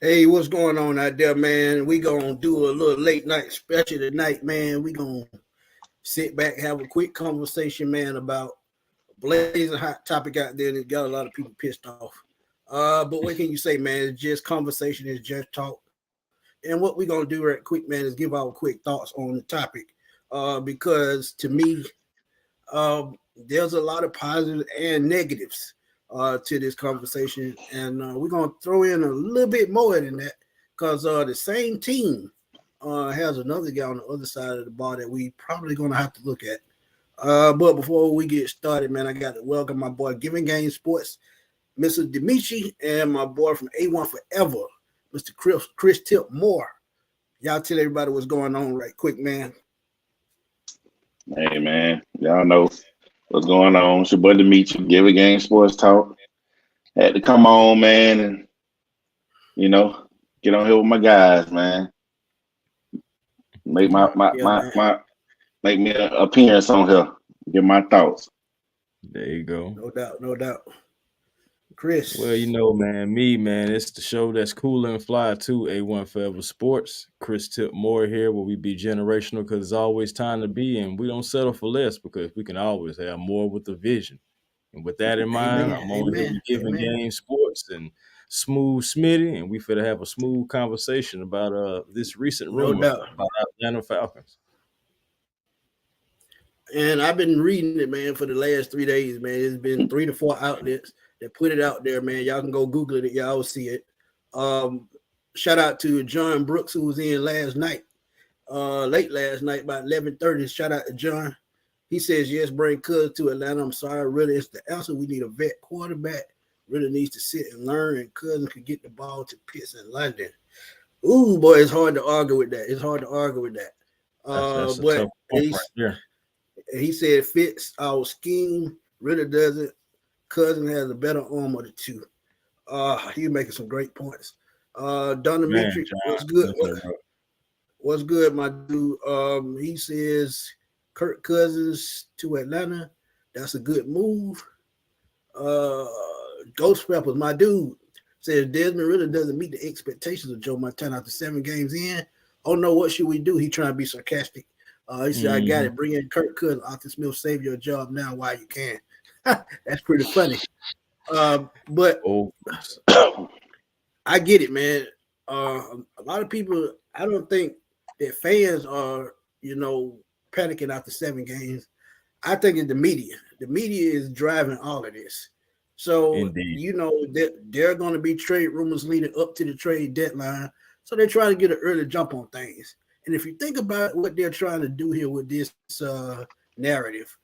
Hey, what's going on out there, man? We gonna do a little late night special tonight, man. We gonna sit back, have a quick conversation, man, about a blazing hot topic out there that got a lot of people pissed off. But what can you say, man? It's just conversation, it's just talk. And what we gonna do right quick, man, is give our quick thoughts on the topic. Because to me, there's a lot of positives and negatives to this conversation, and we're gonna throw in a little bit more than that because the same team has another guy on the other side of the ball that we probably gonna have to look at. But before we get started, man, I got to welcome my boy Giving Game Sports, Mr. Dimitri, and my boy from A1 Forever, Mr. Chris Tip Moore. Y'all tell everybody what's going on right quick, man. Hey man, y'all know what's going on. It's your buddy Meet You, Give a Game Sports Talk. Had to come on, man, and get on here with my guys, man. Make make me an appearance on here. Give my thoughts. There you go. No doubt, no doubt. Chris. Well, man, it's the show that's cool and fly too. A1 Forever Sports. Chris Tip Moore here, where we be generational because it's always time to be, and we don't settle for less because we can always have more with the vision. And with that in mind, I'm on here Giving Game Sports and Smooth Smitty, and we finna have a smooth conversation about this recent rumor about Atlanta Falcons. And I've been reading it, man, for the last 3 days, man. It's been 3 to 4 outlets that put it out there, man. Y'all can go Google it. Y'all will see it. Shout out to John Brooks, who was in last night, late last night, about 11:30. Shout out to John. He says, yes, bring Cuz to Atlanta. I'm sorry, really, it's the answer. We need a vet quarterback. Really needs to sit and learn, and Cousins could get the ball to Pitts in London. Ooh, boy, it's hard to argue with that. It's hard to argue with that. That's but he said fits our scheme, really doesn't. Cousin has a better arm of the two. He's making some great points. Donometry, what's good? What's good, my dude? He says Kirk Cousins to Atlanta. That's a good move. Ghost Peppers, my dude, says Desmond really doesn't meet the expectations of Joe Montana after 7 games in. Oh no, what should we do? He trying to be sarcastic. He said, I got it. Bring in Kirk Cousins. Arthur Smith, save your job now while you can. That's pretty funny. But I get it, man. A lot of people, I don't think that fans are, panicking after 7 games. I think it's the media. The media is driving all of this. So, they're going to be trade rumors leading up to the trade deadline. So they're trying to get an early jump on things. And if you think about what they're trying to do here with this narrative,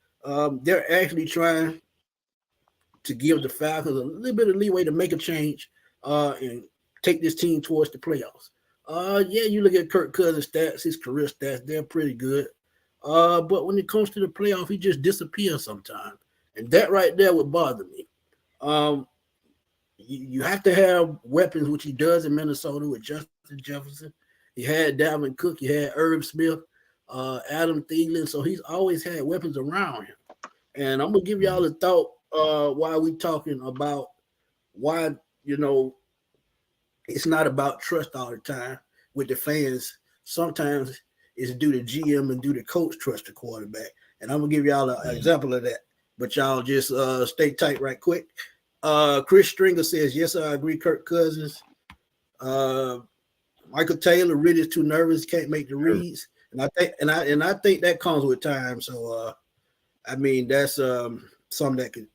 they're actually trying to give the Falcons a little bit of leeway to make a change and take this team towards the playoffs. You look at Kirk Cousins' stats, his career stats, they're pretty good. But when it comes to the playoff, he just disappears sometimes. And that right there would bother me. You have to have weapons, which he does in Minnesota with Justin Jefferson. He had Dalvin Cook, he had Irv Smith, Adam Thielen. So he's always had weapons around him. And I'm going to give y'all a thought while we talking about why, it's not about trust all the time with the fans. Sometimes it's due to GM and due to coach trust the quarterback. And I'm going to give y'all an example of that. But y'all just stay tight right quick. Chris Stringer says, yes, I agree, Kirk Cousins. Michael Taylor really is too nervous, can't make the reads. And I think that comes with time. So that's something that could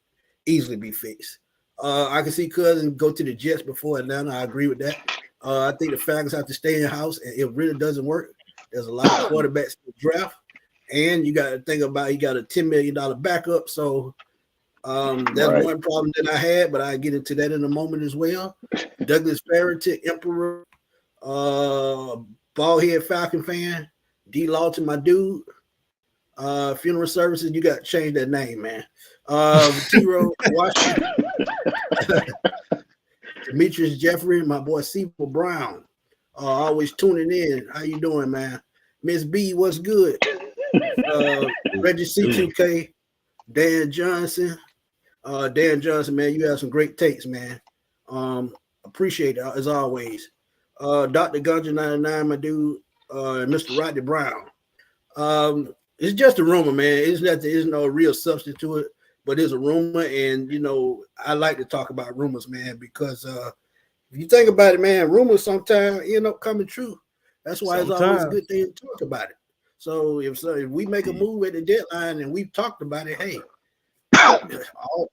easily be fixed. I can see Cousins go to the Jets before Atlanta. I agree with that. I think the Falcons have to stay in house, and it really doesn't work. There's a lot of quarterbacks to draft, and you got to think about he got a $10 million backup. So that's one problem that I had, but I get into that in a moment as well. Douglas Farrington, Emperor, ballhead Falcon fan, D. Lawton, my dude. Funeral services, you got to change that name, man. T-Row, Washington. Demetrius Jeffrey, my boy Seapool Brown. Always tuning in. How you doing, man? Miss B, what's good? Reggie C2K, Dan Johnson. Dan Johnson, man, you have some great takes, man. Appreciate it as always. Dr. Gunja 99, my dude, and Mr. Rodney Brown. It's just a rumor, man. It's nothing. There's no real substance to it, but it's a rumor, and I like to talk about rumors, man, because if you think about it, man, rumors sometimes end up coming true. That's why it's always a good thing to talk about it. So if we make a move at the deadline and we've talked about it, hey,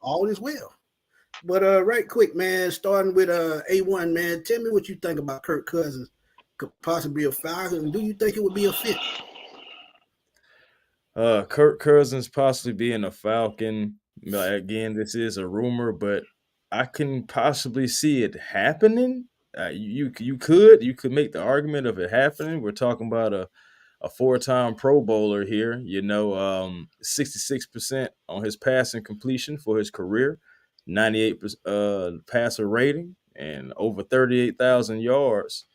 all is well. But right quick, man, starting with A1, man, tell me what you think about Kirk Cousins could possibly be a Falcon. Do you think it would be a fit? Kirk Cousins possibly being a Falcon. Again, this is a rumor, but I can possibly see it happening. You could make the argument of it happening. We're talking about a four-time Pro Bowler here. 66% on his passing completion for his career, 98% passer rating, and over 38,000 yards.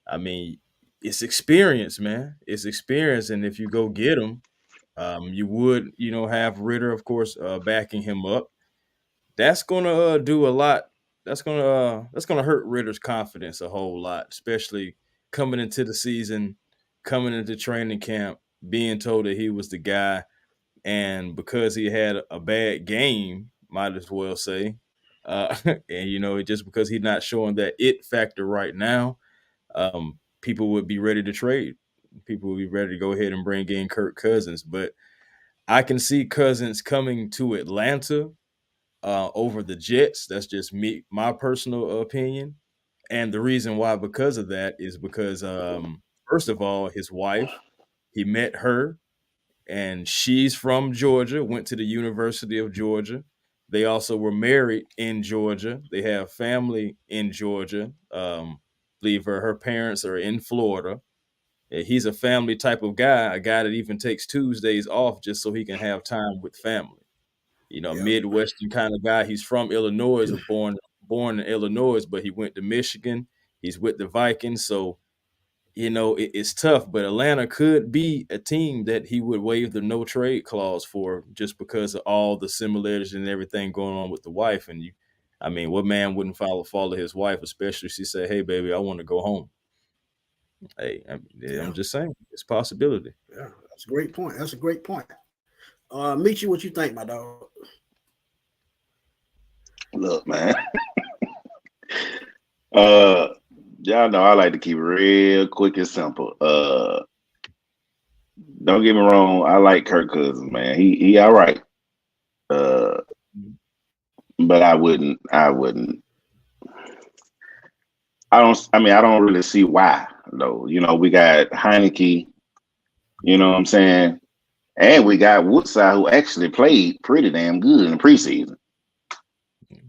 I mean, it's experience, man. It's experience, and if you go get him, you would, have Ritter, of course, backing him up. That's gonna do a lot. That's gonna hurt Ritter's confidence a whole lot, especially coming into the season, coming into training camp, being told that he was the guy, and because he had a bad game, might as well say, and just because he's not showing that it factor right now, people would be ready to trade. People would be ready to go ahead and bring in Kirk Cousins, but I can see Cousins coming to Atlanta over the Jets. That's just my personal opinion. And the reason why, because of that, is because first of all, his wife, he met her, and she's from Georgia, went to the University of Georgia. They also were married in Georgia. They have family in Georgia. Believe her parents are in Florida. He's a family type of guy, a guy that even takes Tuesdays off just so he can have time with family. Yeah. Midwestern kind of guy. He's from Illinois, was born in Illinois, but he went to Michigan. He's with the Vikings, so it's tough. But Atlanta could be a team that he would waive the no trade clause for, just because of all the similarities and everything going on with the wife. And what man wouldn't follow his wife, especially if she said, "Hey, baby, I want to go home." Hey, I'm just saying, it's a possibility. Yeah, that's a great point. That's a great point. Meet you, what you think, my dog? Look, man. Y'all know I like to keep it real quick and simple. Don't get me wrong, I like Kirk Cousins, man. He all right. But I don't really see why though. We got Heineke, you know what I'm saying? And we got Woodside, who actually played pretty damn good in the preseason.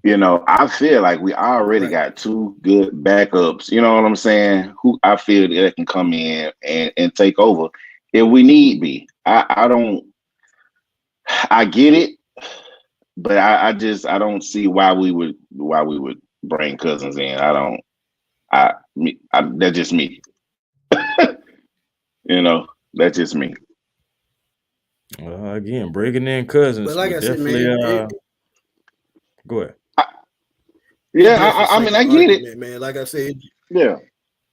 I feel like we already got two good backups, you know what I'm saying, who I feel that can come in and take over if we need be. I get it, but I don't see why we would bring Cousins in. That's just me. That's just me. Again, breaking in Cousins. But like I said, man, go ahead. Yeah, I get it, man. Like I said, yeah,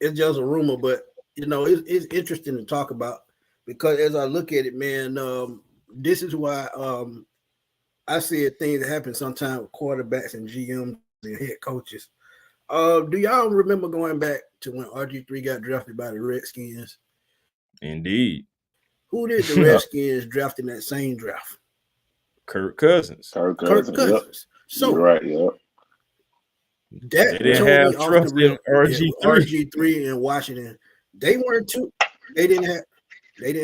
it's just a rumor, but it's interesting to talk about, because as I look at it, man, this is why I see things that happen sometimes with quarterbacks and GMs and head coaches. Do y'all remember going back to when RG3 got drafted by the Redskins? Indeed. Who did the Redskins draft in that same draft? Kirk Cousins. Kirk Cousins. Yep. So you're right. Yep. That they didn't have trust in RG3 in Washington. They didn't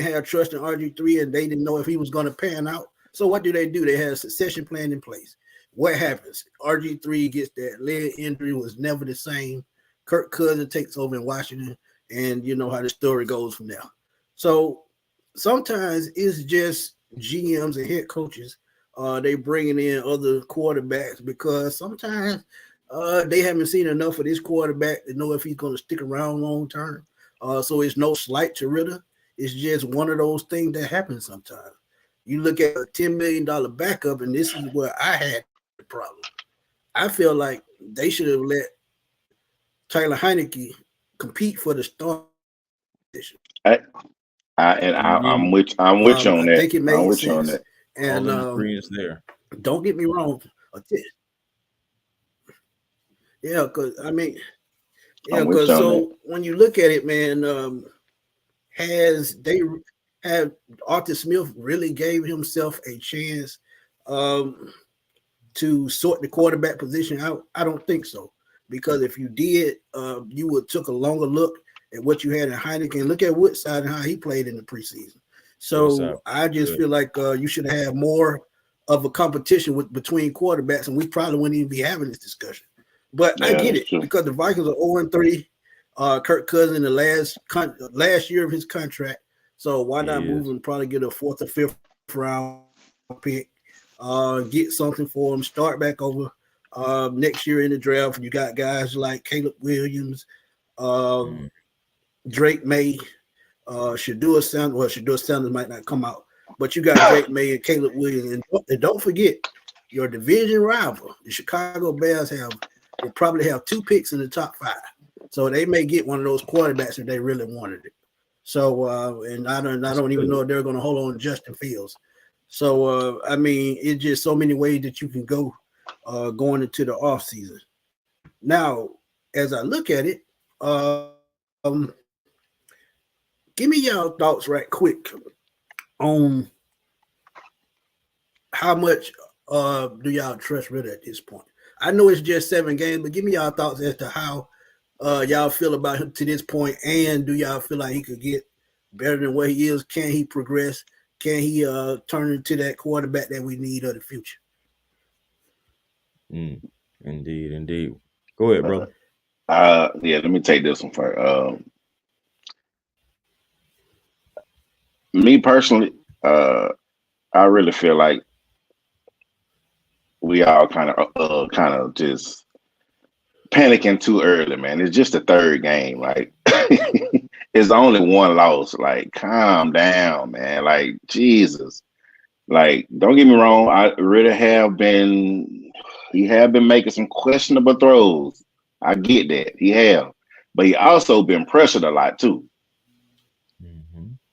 have trust in RG3, and they didn't know if he was going to pan out. So what do? They had a succession plan in place. What happens? RG3 gets that leg injury, was never the same. Kirk Cousins takes over in Washington, and you know how the story goes from there. So sometimes it's just GMs and head coaches. They bringing in other quarterbacks because sometimes they haven't seen enough of this quarterback to know if he's going to stick around long term. So it's no slight to Ritter. It's just one of those things that happens sometimes. You look at a $10 million backup, and this is where I had the problem. I feel like they should have let Tyler Heineke compete for the start position. I'm with you on I that. think it I'm made with you on sense. that. And All in agreement there. don't get me wrong. Yeah, because I mean, yeah, I'm with because you on that. so when you look at it, man, have Arthur Smith really gave himself a chance to sort the quarterback position out? I don't think so. Because if you did, you would took a longer look at what you had in Heineken. Look at Woodside and how he played in the preseason. So I just feel like you should have more of a competition between quarterbacks, and we probably wouldn't even be having this discussion. But I get it because the Vikings are 0-3. Kirk Cousins in the last year of his contract. So why not move and probably get a 4th or 5th round pick, get something for him, start back over next year in the draft. You got guys like Caleb Williams, Drake May, Shedeur Sanders. Well, Shedeur Sanders might not come out, but you got Drake May and Caleb Williams. And don't forget your division rival, the Chicago Bears, will probably have 2 picks in the top 5. So they may get one of those quarterbacks if they really wanted it. So, and I don't even know if they're going to hold on to Justin Fields. So, I mean, it's just so many ways that you can go going into the offseason. Now, as I look at it, give me y'all thoughts right quick on how much do y'all trust Ridder at this point? I know it's just 7 games, but give me y'all thoughts as to how y'all feel about him to this point, and do y'all feel like he could get better than what he is? Can he progress? Can he turn into that quarterback that we need of the future? Indeed. Go ahead, brother. Yeah, let me take this one first. Me personally, I really feel like we all kind of just panicking too early, man. It's just the 3rd game. Like, it's only 1 loss. Like, calm down, man. Like, Jesus. Like, don't get me wrong. I really he have been making some questionable throws. I get that. He have. But he also been pressured a lot, too.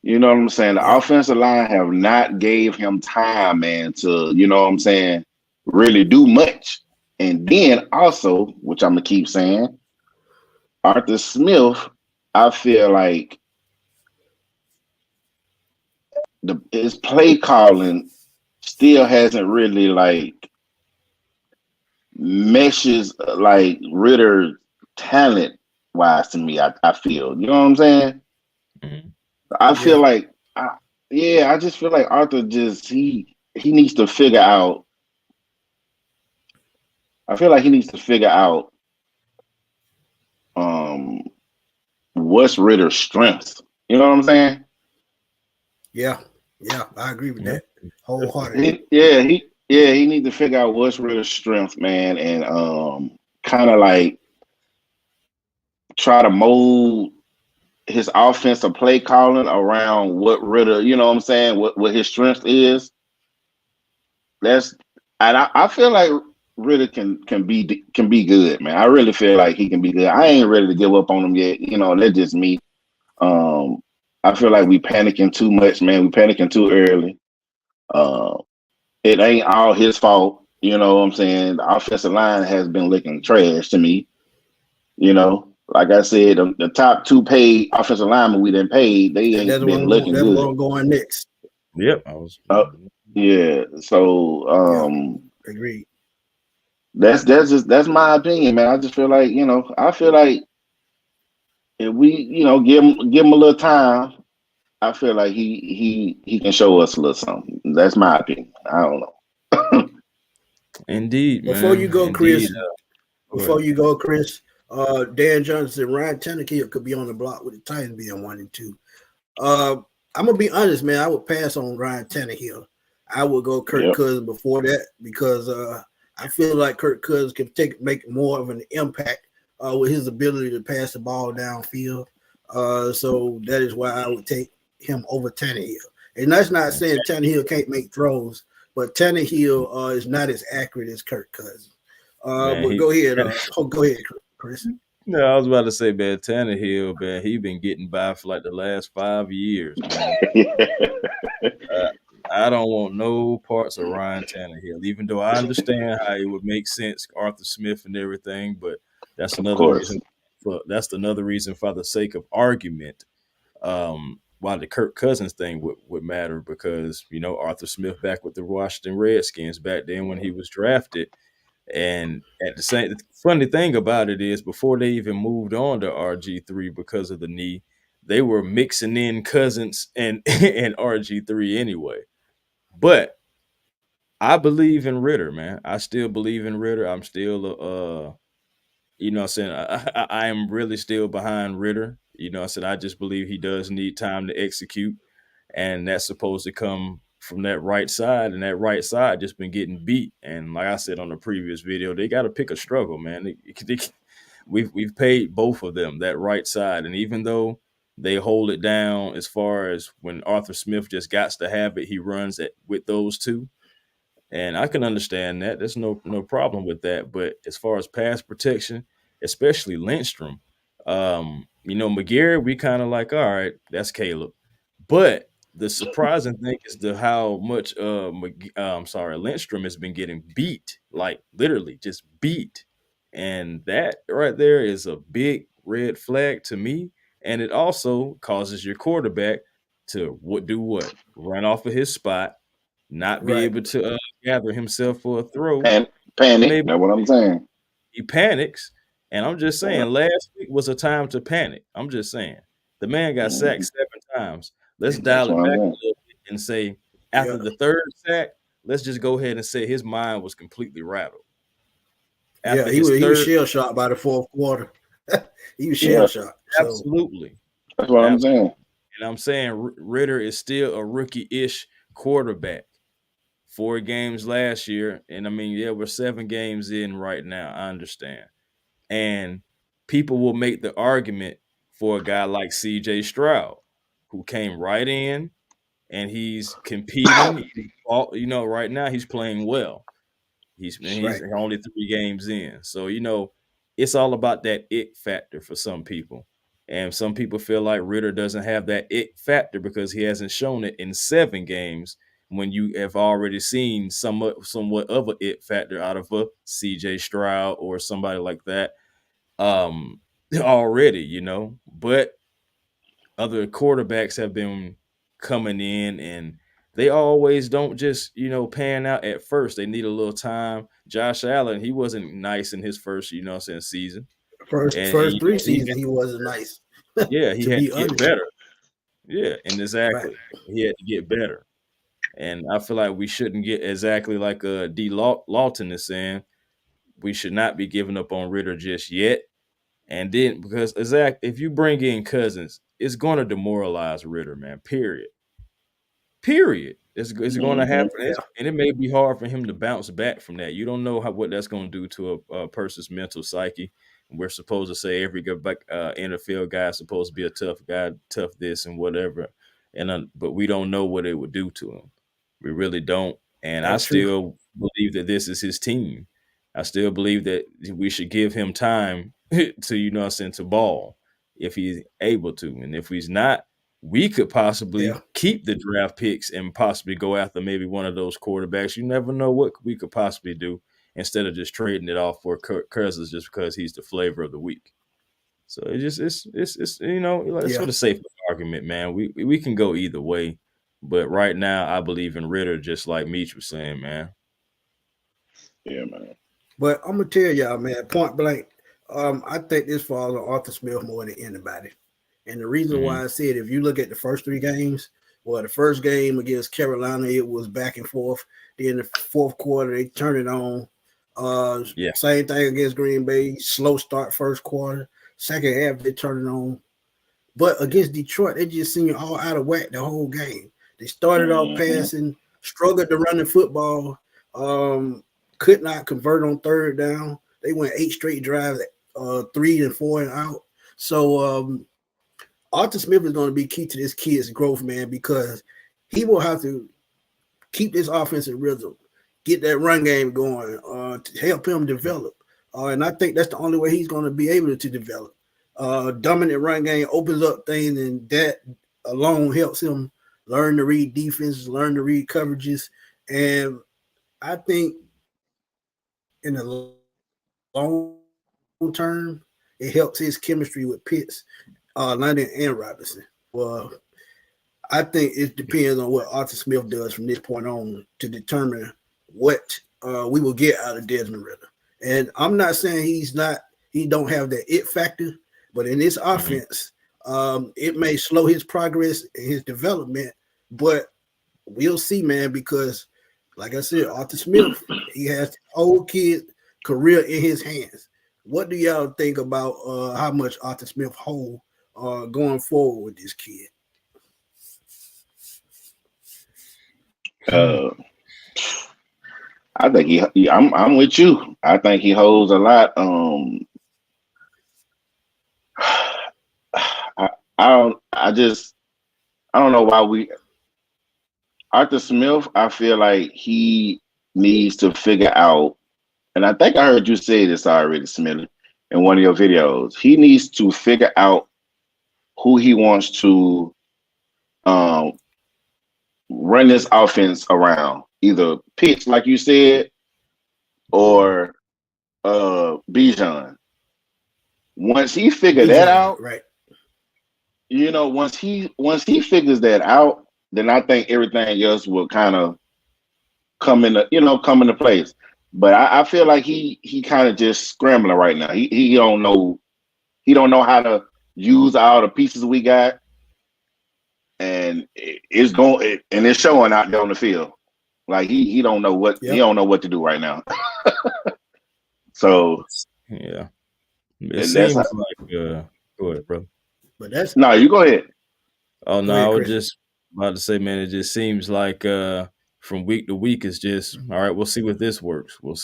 You know what I'm saying? The offensive line have not gave him time, man, to, you know what I'm saying, really do much. And then also, which I'm going to keep saying, Arthur Smith, I feel like his play calling still hasn't really, like, meshes, like, Ridder talent-wise to me, I feel. You know what I'm saying? I feel like, I just feel like Arthur he needs to figure out. I feel like he needs to figure out what's Ridder's strengths. You know what I'm saying? Yeah, I agree with that wholeheartedly. He needs to figure out what's Ridder's strength, man, and kind of like try to mold his offensive play calling around what Ridder, you know what I'm saying, what his strength is. I feel like Ridder can be good, man. I really feel like he can be good. I ain't ready to give up on him yet. You know, that's just me. I feel like we panicking too much, man. We panicking too early. It ain't all his fault. You know what I'm saying? The offensive line has been looking trash to me. You know, like I said, the top 2 paid offensive linemen we didn't pay, they ain't been looking good. That's where I'm going next. Yep, I was. Yeah. So, agreed. That's my opinion, man. I just feel like, you know, if we, you know, give him a little time, I feel like he can show us a little something. That's my opinion. I don't know. Indeed, man. Before you go, Chris, Chris, Dan Johnson and Ryan Tannehill could be on the block with the Titans being 1-2. I'm gonna be honest, man. I would pass on Ryan Tannehill. I would go Kirk Cousins before that because I feel like Kirk Cousins can make more of an impact with his ability to pass the ball downfield. So that is why I would take him over Tannehill. And that's not saying Tannehill can't make throws, but Tannehill is not as accurate as Kirk Cousins. But go ahead, Chris. No, I was about to say, man, Tannehill, man, he been getting by for like the last 5 years, man. Uh, I don't want no parts of Ryan Tannehill, even though I understand how it would make sense, Arthur Smith and everything, but that's Of another course. reason for the sake of argument, why the Kirk Cousins thing would matter, because Arthur Smith back with the Washington Redskins back then when he was drafted. And at the funny thing about it is, before they even moved on to RG3 because of the knee, they were mixing in Cousins and and RG3 anyway. But I believe in Ritter, man. I still believe in Ritter. I'm still what I'm saying, I am really still behind Ritter. I said I just believe he does need time to execute, and that's supposed to come from that right side, and that right side just been getting beat. And like I said on the previous video, they got to pick a struggle, man. We've paid both of them that right side, and even though they hold it down as far as when Arthur Smith just got to have it, he runs it with those two. And I can understand that. There's no problem with that. But as far as pass protection, especially Lindstrom, McGarry, we kind of like, all right, that's Caleb. But the surprising thing is how much Lindstrom has been getting beat, like literally just beat. And that right there is a big red flag to me. And it also causes your quarterback to what? Run off of his spot, not be Right. able to gather himself for a throw. Panic. Maybe That's what I'm saying. he panics. And I'm just saying, Yeah. last week was a time to panic. I'm just saying. The man got sacked 7 times. Let's That's dial it what I'm back a saying. little bit and say, Yeah. after the third sack, let's just go ahead and say his mind was completely rattled. Yeah, After he his was third, shell shocked by the fourth quarter. He was Yeah. shell shocked. So absolutely. That's what I'm Absolutely. saying. And I'm saying Ritter is still a rookie-ish quarterback. 4 games last year. And I mean, yeah, we're 7 games in right now. I understand. And people will make the argument for a guy like CJ Stroud, who came right in and he's competing. Right now he's playing well. He's right. only 3 games in. So, it's all about that it factor for some people. And some people feel like Ritter doesn't have that it factor because he hasn't shown it in 7 games when you have already seen somewhat of a it factor out of a CJ Stroud or somebody like that already. But other quarterbacks have been coming in and they always don't just, pan out at first. They need a little time. Josh Allen, he wasn't nice in his first, season. And First three he seasons he wasn't nice. he To had be to get honest. better. Yeah, and Right. exactly. He had to get better. And I feel like we shouldn't get exactly like D. Lawton is saying, we should not be giving up on Ritter just yet. And then because if you bring in Cousins, it's going to demoralize Ritter, man. Period. It's going to happen, Yeah. and it may be hard for him to bounce back from that. You don't know what that's going to do to a person's mental psyche. We're supposed to say every NFL guy is supposed to be a tough guy, tough this and whatever, but we don't know what it would do to him. We really don't. And I That's true. still believe that this is his team. I still believe that we should give him time to, to ball if he's able to, and if he's not, we could possibly Yeah. keep the draft picks and possibly go after maybe one of those quarterbacks. You never know what we could possibly do instead of just trading it off for Kirk Cousins just because he's the flavor of the week. So it's Yeah. for the sake of the argument, man. We can go either way, but right now I believe in Ritter, just like Meech was saying, man. Yeah, man. But I'm gonna tell y'all, man, point blank, I think this falls on Arthur Smith more than anybody. And the reason why I said, if you look at the first 3 games, well, the first game against Carolina, it was back and forth. Then the fourth quarter, they turned it on. Same thing against Green Bay, slow start first quarter. Second half, they turned it on. But against Detroit, they just seemed all out of whack the whole game. They started off passing, struggled to run the football, could not convert on third down. They went 8 straight drives, 3 and 4 and out. So Arthur Smith is going to be key to this kid's growth, man, because he will have to keep this offensive rhythm, get that run game going, to help him develop. And I think that's the only way he's going to be able to develop. Dominant run game opens up things, and that alone helps him learn to read defenses, learn to read coverages. And I think in the long term, it helps his chemistry with Pitts, London, and Robinson. Well, I think it depends on what Arthur Smith does from this point on to determine what we will get out of Desmond Ridder. And I'm not saying he don't have that it factor, but in this offense, it may slow his progress and his development, but we'll see, man, because like I said, Arthur Smith, he has the whole kid career in his hands. What do y'all think about how much Arthur Smith hold going forward with this kid? I think I'm with you. I think he holds a lot. I don't know why Arthur Smith, I feel like he needs to figure out, and I think I heard you say this already, Smitty, in one of your videos. He needs to figure out who he wants to run this offense around. Either Pitts, like you said, or Bijan. Once he figure that out, right? Once he figures that out, then I think everything else will kind of come into place. But I feel like he kind of just scrambling right now. He don't know how to use all the pieces we got, and it's showing out there on the field. Like he don't know what he don't know what to do right now. So yeah, it seems like go ahead, bro. But that's no, you go ahead. Oh no, I was just about to say, man, it just seems like from week to week it's just all right. We'll see if this works. We'll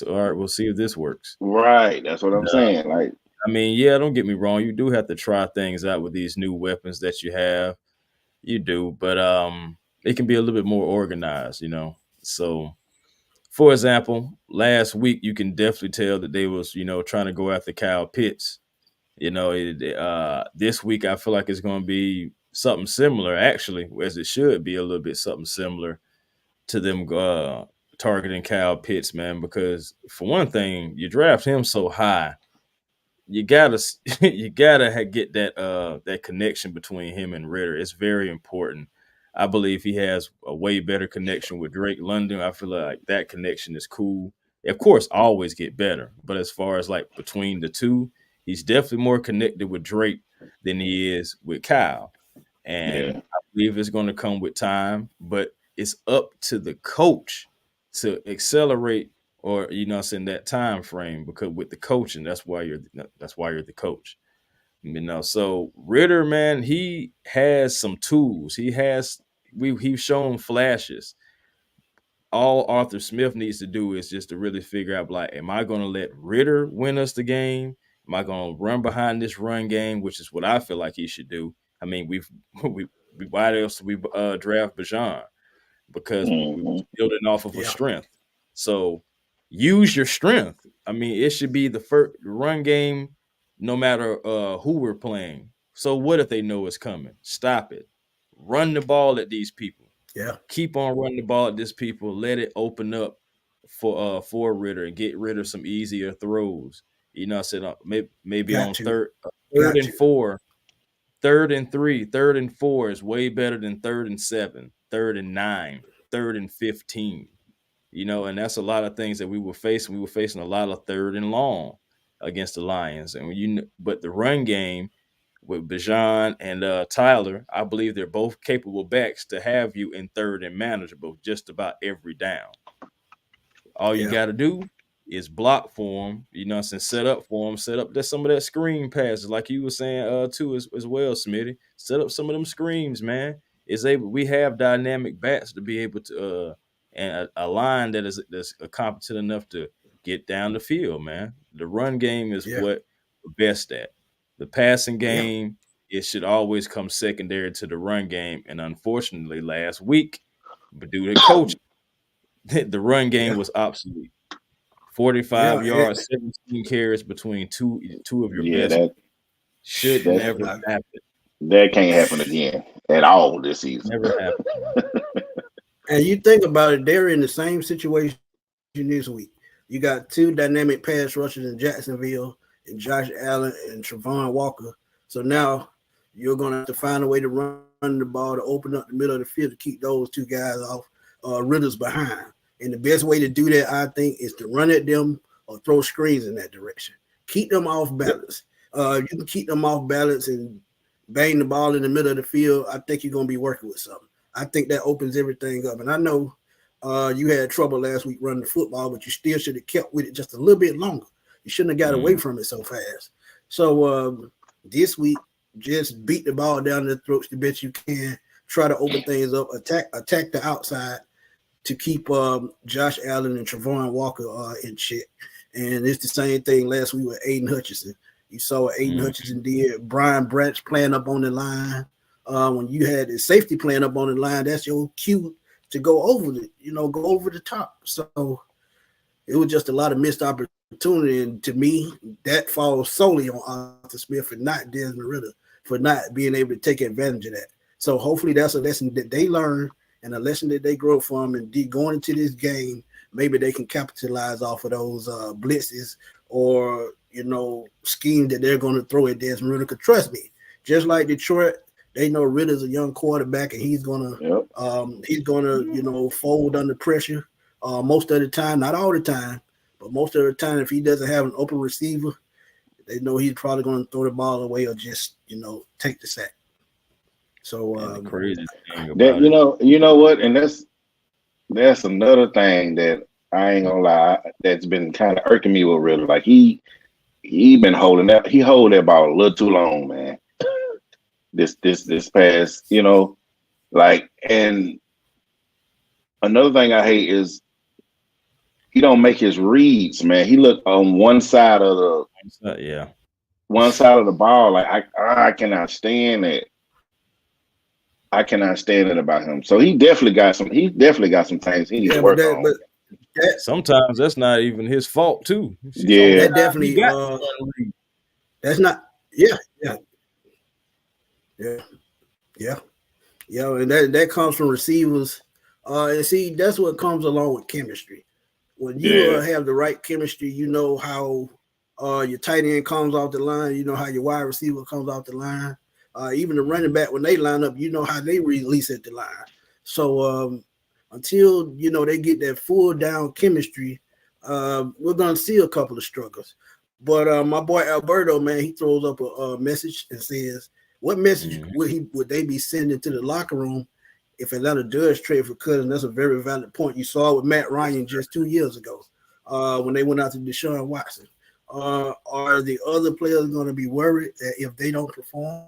see if this works. Right, that's what I'm saying. Like, I mean, yeah, don't get me wrong. You do have to try things out with these new weapons that you have. You do, but it can be a little bit more organized, So, for example, last week you can definitely tell that they was, trying to go after Kyle Pitts. This week I feel like it's going to be something similar, actually, as it should be a little bit something similar to them targeting Kyle Pitts, man. Because for one thing, you draft him so high, you gotta get that connection between him and Ridder. It's very important. I believe he has a way better connection with Drake London. I feel like that connection is cool. Of course, always get better, but as far as like between the two, he's definitely more connected with Drake than he is with Kyle. And I believe it's going to come with time, but it's up to the coach to accelerate or that time frame, because with the coaching, that's why you're the coach. So Ridder, man, he has some tools. He's shown flashes. All Arthur Smith needs to do is just to really figure out, like, am I going to let Ridder win us the game? Am I going to run behind this run game, which is what I feel like he should do? I mean, why else do we draft Bijan? Because we're building off of a strength. So use your strength. I mean, it should be the first run game, no matter who we're playing. So what if they know it's coming? Stop it. Run the ball at these people. Yeah. Keep on running the ball at these people. Let it open up for Ridder and get rid of some easier throws. I said maybe on third and 4, 3rd and 3, 3rd and 4 is way better than 3rd and 7, 3rd and 9, 3rd and 15. And that's a lot of things that we were facing. We were facing a lot of 3rd and long against the Lions. And but the run game with Bijan and Tyler, I believe they're both capable backs to have you in 3rd and manageable just about every down. All you got to do is block for them, set up for them, set up some of that screen passes, like you were saying too as well, Smitty. Set up some of them screens, man. We have dynamic backs to be able to and a line that's competent enough to get down the field, man. The run game is what we're best at. The passing game, it should always come secondary to the run game. And unfortunately, last week, but due to coaching, the run game was obsolete 45 Yeah, yards, 17 carries between two of your Yeah, best. that Should that never happen. that can't happen again at all this season. Never happen. and you think about it, they're in the same situation this week. You got two dynamic pass rushers in Jacksonville, and Josh Allen and Travon Walker. So now you're going to have to find a way to run the ball to open up the middle of the field to keep those two guys off Ritter's behind. And the best way to do that, I think, is to run at them or throw screens in that direction. Keep them off balance. You can keep them off balance and bang the ball in the middle of the field. I think you're going to be working with something. I think that opens everything up. And I know you had trouble last week running the football, but you still should have kept with it just a little bit longer. You shouldn't have got away from it so fast. So this week, just beat the ball down the throats the best you can. Try to open things up. Attack the outside to keep Josh Allen and Travon Walker in check. And it's the same thing last week with Aiden Hutchinson. You saw what Aiden Hutchinson did. Brian Branch playing up on the line. When you had the safety playing up on the line, that's your cue to go over the top. So it was just a lot of missed opportunity. And to me, that falls solely on Arthur Smith and not Desmond Ridder for not being able to take advantage of that. So hopefully that's a lesson that they learn and a lesson that they grow from, and going into this game, maybe they can capitalize off of those blitzes or, schemes that they're going to throw at Desmond Ridder. Because trust me, just like Detroit, they know Ritter's a young quarterback and he's gonna fold under pressure most of the time, not all the time, but most of the time. If he doesn't have an open receiver, they know he's probably going to throw the ball away or just take the sack. So the crazy thing about that, you know what, and that's another thing that I ain't gonna lie, that's been kind of irking me with Ritter. Like he been holding that, he hold that ball a little too long, man. This past, and another thing I hate is he don't make his reads, man. He look on one side of the ball. Like I cannot stand it. I cannot stand it about him. So he definitely got some things he needs to work on. But sometimes that's not even his fault too. Yeah, that definitely that's not and that comes from receivers. And see, that's what comes along with chemistry. When you have the right chemistry, you know how your tight end comes off the line, you know how your wide receiver comes off the line. Even the running back, when they line up, you know how they release at the line. So until they get that full down chemistry, we're gonna see a couple of struggles. But my boy Alberto, man, he throws up a message and says, "What message would they be sending to the locker room if Atlanta does trade for Cousins?" That's a very valid point. You saw it with Matt Ryan just 2 years ago when they went out to Deshaun Watson. Are the other players going to be worried that if they don't perform,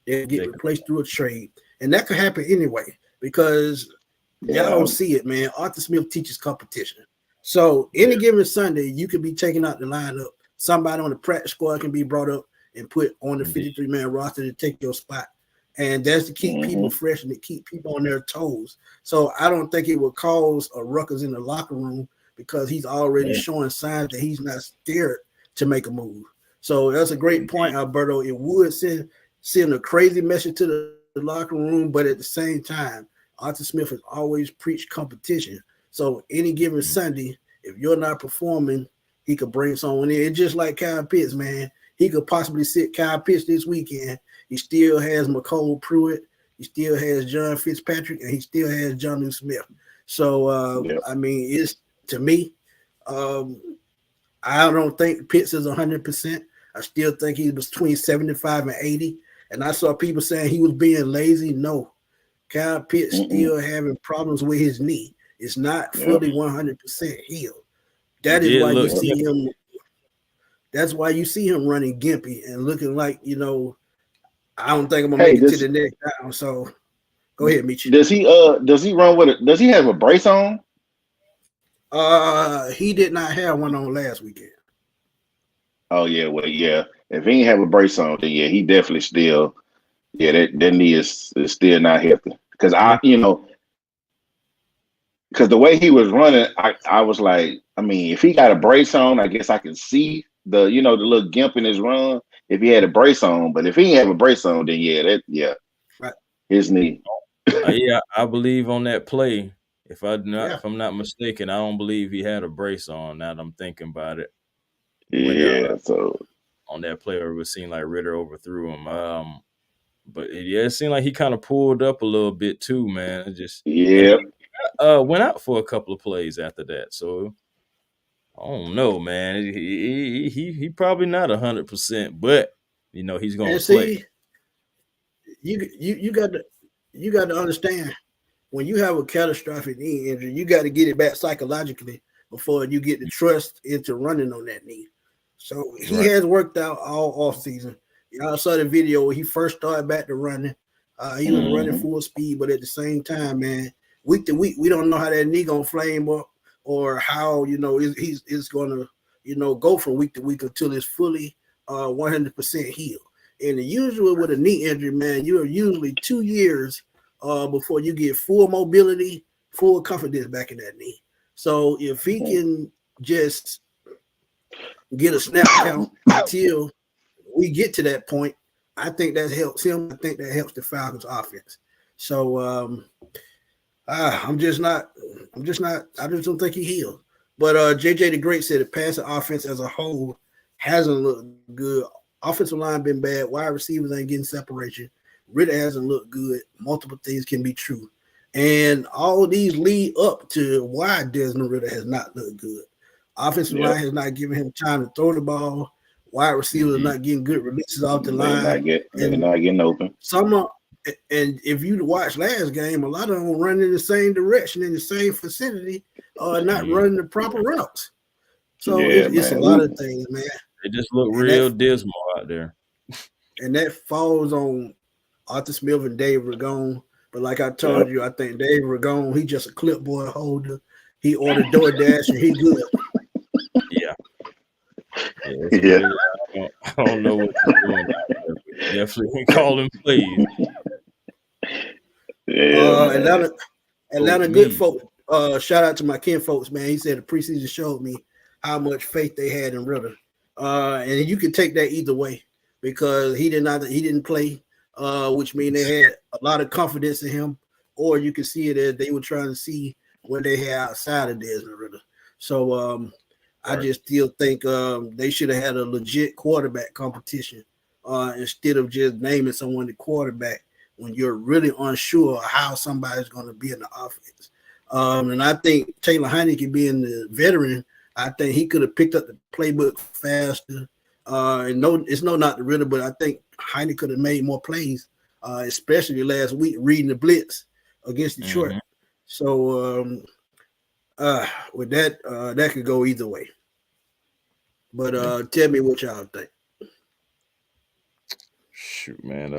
they'll get replaced through a trade? And that could happen anyway, because y'all don't see it, man. Arthur Smith teaches competition. So any given Sunday, you could be taken out the lineup. Somebody on the practice squad can be brought up and put on the 53-man roster to take your spot. And that's to keep people fresh and to keep people on their toes. So I don't think it would cause a ruckus in the locker room, because he's already showing signs that he's not scared to make a move. So that's a great point, Alberto. It would send a crazy message to the locker room, but at the same time, Arthur Smith has always preached competition. So any given Sunday, if you're not performing, he could bring someone in. It's just like Kyle Pitts, man. He could possibly sit Kyle Pitts this weekend. He still has McCole Pruitt. He still has John Fitzpatrick, and he still has Jonnu Smith. So, I mean, it's, to me, I don't think Pitts is 100%. I still think he's between 75 and 80. And I saw people saying he was being lazy. No. Kyle Pitts still having problems with his knee. It's not fully 100% healed. That is why you see him. That's why you see him running gimpy and looking like, I don't think I'm gonna make it to the next round. So go ahead, Meech. Does he run with it? Does he have a brace on? He did not have one on last weekend. Oh yeah, well yeah. If he ain't have a brace on, then he definitely still, that knee is still not healthy. Because because the way he was running, I was like, I mean, if he got a brace on, I guess I can see the the little gimp in his run if he had a brace on. But if he didn't have a brace on, then Right. his knee. Yeah, I believe on that play. If I'm Yeah. not mistaken, I don't believe he had a brace on. Now that I'm thinking about it, when Yeah, so on that play, where it seemed like Ritter overthrew him. But it seemed like he kind of pulled up a little bit too, man. And yeah, went out for a couple of plays after that. So I don't know, man. He probably not 100%, but he's gonna And play. see, you got to understand, when you have a catastrophic knee injury, you got to get it back psychologically before you get the trust into running on that knee. So he Right. has worked out all off season. Y'all saw the video where he first started back to running. He was running full speed, but at the same time, man, week to week, we don't know how that knee gonna flame up or how he's gonna go from week to week until it's fully 100% healed. And usually with a knee injury, man, you're usually 2 years before you get full mobility, full confidence back in that knee. So if he can just get a snap count until we get to that point, I think that helps him. I think that helps the Falcons offense. So I just don't think he healed. But JJ the Great said the passing offense as a whole hasn't looked good. Offensive line been bad. Wide receivers ain't getting separation. Ritter hasn't looked good. Multiple things can be true. And all of these lead up to why Desmond Ritter has not looked good. Offensive line has not given him time to throw the ball. Wide receivers are not getting good releases off the line. They're not getting open. And if you watch last game, a lot of them run in the same direction, in the same vicinity, not running the proper routes. So it's a lot of things, man. They just look real dismal out there. And that falls on Arthur Smith and Dave Ragone. But like I told you, I think Dave Ragone, he just a clipboard holder. He ordered DoorDash and he good. Yeah. I don't know what he's doing out there, but definitely call him plays. Atlanta good folks. Shout out to my kin folks, man. He said the preseason showed me how much faith they had in Ritter. And you can take that either way because he didn't play, which means they had a lot of confidence in him, or you can see it as they were trying to see what they had outside of Desmond Ritter. So I just still think they should have had a legit quarterback competition instead of just naming someone the quarterback when you're really unsure how somebody's going to be in the offense. And I think Taylor Heineke being the veteran, I think he could have picked up the playbook faster. And it's not the Ritter, but I think Heineke could have made more plays, especially last week reading the blitz against Detroit. So with that, that could go either way. But tell me what y'all think. Shoot, man.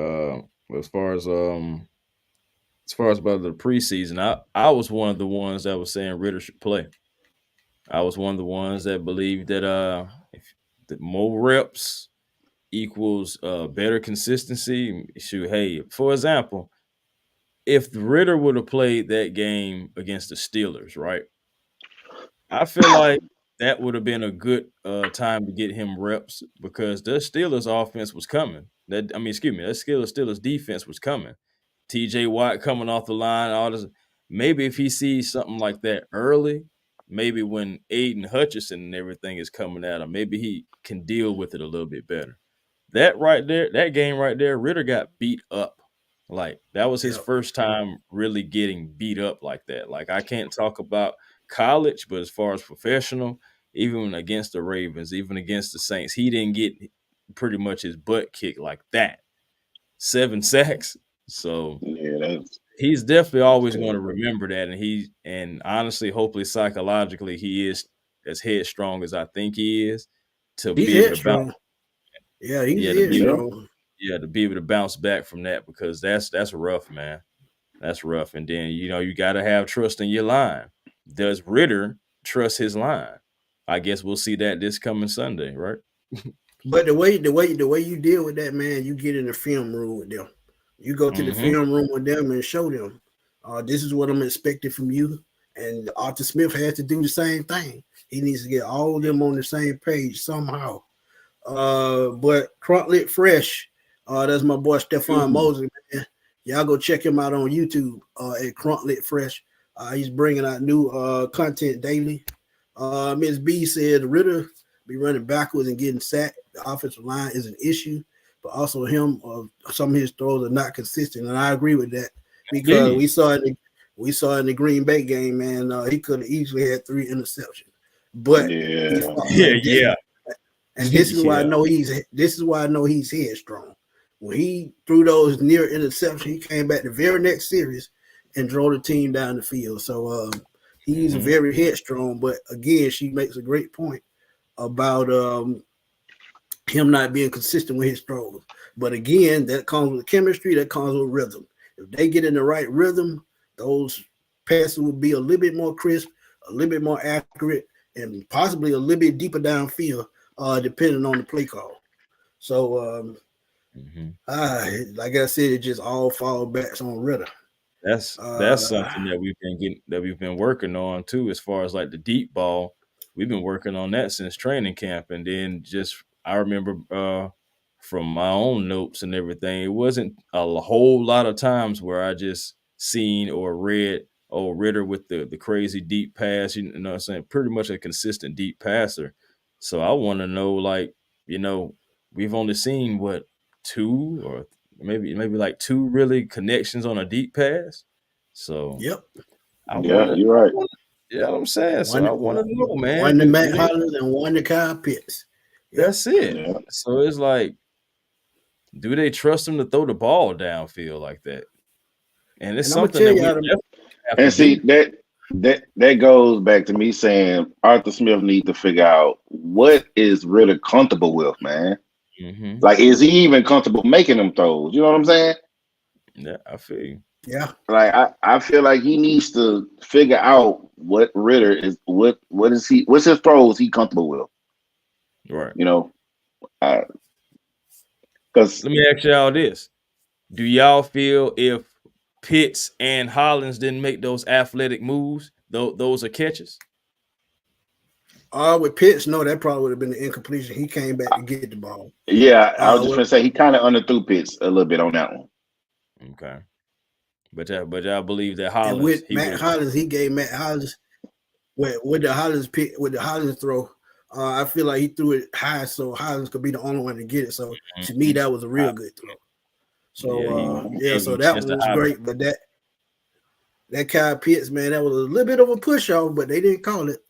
As far as about the preseason, I was one of the ones that was saying Ritter should play. I was one of the ones that believed that if the more reps equals better consistency. Shoot, hey, for example, if Ritter would have played that game against the Steelers, right? I feel like that would have been a good time to get him reps because the Steelers offense was coming. That Steelers defense was coming. TJ Watt coming off the line, all this. Maybe if he sees something like that early, maybe when Aiden Hutchinson and everything is coming at him, maybe he can deal with it a little bit better. That game right there, Ritter got beat up. Like that was his first time really getting beat up like that. Like I can't talk about college, but as far as professional, even against the Ravens, even against the Saints, he didn't get pretty much his butt kicked like that. 7 sacks. So he's definitely always going to remember that. And honestly, hopefully psychologically, he is as headstrong as I think he is to be able to bounce. Yeah, he's headstrong. To be able to bounce back from that because that's rough, man. That's rough. And then you got to have trust in your line. Does Ritter trust his line? I guess we'll see that this coming Sunday, right? But the way you deal with that, man, you get in the film room with them. You go to the film room with them and show them, this is what I'm expecting from you, And Arthur Smith has to do the same thing. He needs to get all of them on the same page somehow. But Crunklet Fresh, that's my boy Stephon Mosley, man. Y'all go check him out on YouTube at Crunklet Fresh. He's bringing out new content daily. Ms. B said Ritter be running backwards and getting sacked. The offensive line is an issue, but also him, some of his throws are not consistent, and I agree with that because we saw in the Green Bay game, man. He could have easily had 3 interceptions, but yeah. And this is why I know he's headstrong. When he threw those near interceptions, he came back the very next series and drove the team down the field. So he's very headstrong. But again, she makes a great point about him not being consistent with his throws. But again, that comes with chemistry, that comes with rhythm. If they get in the right rhythm, those passes will be a little bit more crisp, a little bit more accurate, and possibly a little bit deeper downfield, depending on the play call. So, like I said, it just all falls back on Ritter. That's something that we've been working on too, as far as like the deep ball. We've been working on that since training camp, and then I remember from my own notes and everything, it wasn't a whole lot of times where I just seen or read, Ritter with the crazy deep pass, you know what I'm saying? Pretty much a consistent deep passer. So I want to know, like, we've only seen what 2 or maybe like 2 really connections on a deep pass. So yep. You're right. Yeah, what I'm saying. So I want to know, man. One to Matt Hollins and one to Kyle Pitts. Yep. That's it. Yeah. So it's like, do they trust him to throw the ball downfield like that? And it's something that we have and to see do. that goes back to me saying Arthur Smith needs to figure out what is Ritter comfortable with, man. Like, is he even comfortable making them throws? You know what I'm saying? Yeah, I feel you. Yeah. Like I feel like he needs to figure out what Ritter is, what's his throws he comfortable with. Right. Because let me ask y'all this: do y'all feel if Pitts and Hollins didn't make those athletic moves, those are catches? With Pitts, no, that probably would have been an incompletion. He came back to get the ball. Yeah, I was just gonna say he kind of underthrew Pitts a little bit on that one. Okay, but y'all believe that Hollins, and with Matt Hollins, he gave Matt Hollins with the Hollins pick, with the Hollins throw. I feel like he threw it high so Hollins could be the only one to get it. So to me, that was a real good throw. So so that one was great. But that Kyle Pitts, man, that was a little bit of a push off, but they didn't call it.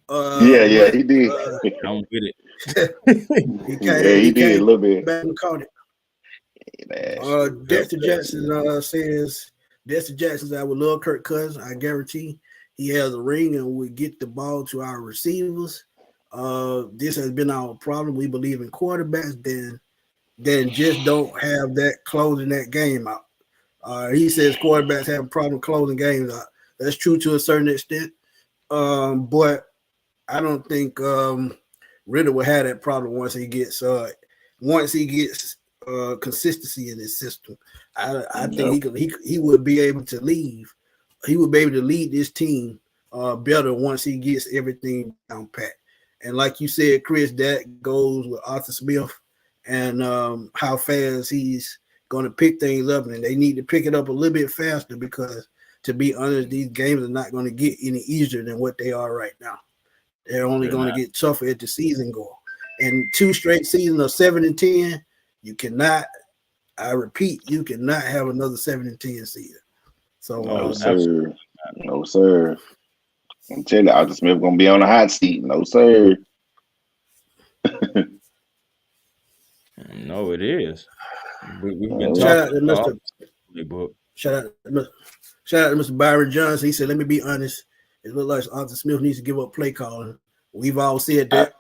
He did. I'm with it. he did a little bit. Back and caught it. Dexter Jackson says, I would love Kirk Cousins. I guarantee he has a ring and will get the ball to our receivers. This has been our problem. We believe in quarterbacks, then just don't have that closing that game out. He says quarterbacks have a problem closing games out. That's true to a certain extent. But I don't think Ritter will have that problem once he gets consistency in his system. I think he would be able to leave. He would be able to lead this team better once he gets everything down pat. And like you said, Chris, that goes with Arthur Smith and how fast he's going to pick things up, and they need to pick it up a little bit faster because, to be honest, these games are not going to get any easier than what they are right now. They're only going to get tougher as the season goes. And 2 straight seasons of 7-10, you cannot. I repeat, you cannot have another 7-10 season. So no, sir. No, sir. I'm telling you, Arthur Smith gonna be on the hot seat. No, sir. No, it is. We've been shout talking out to Mr. Byron Johnson. He said, "Let me be honest. It looks like Arthur Smith needs to give up play calling. We've all said that.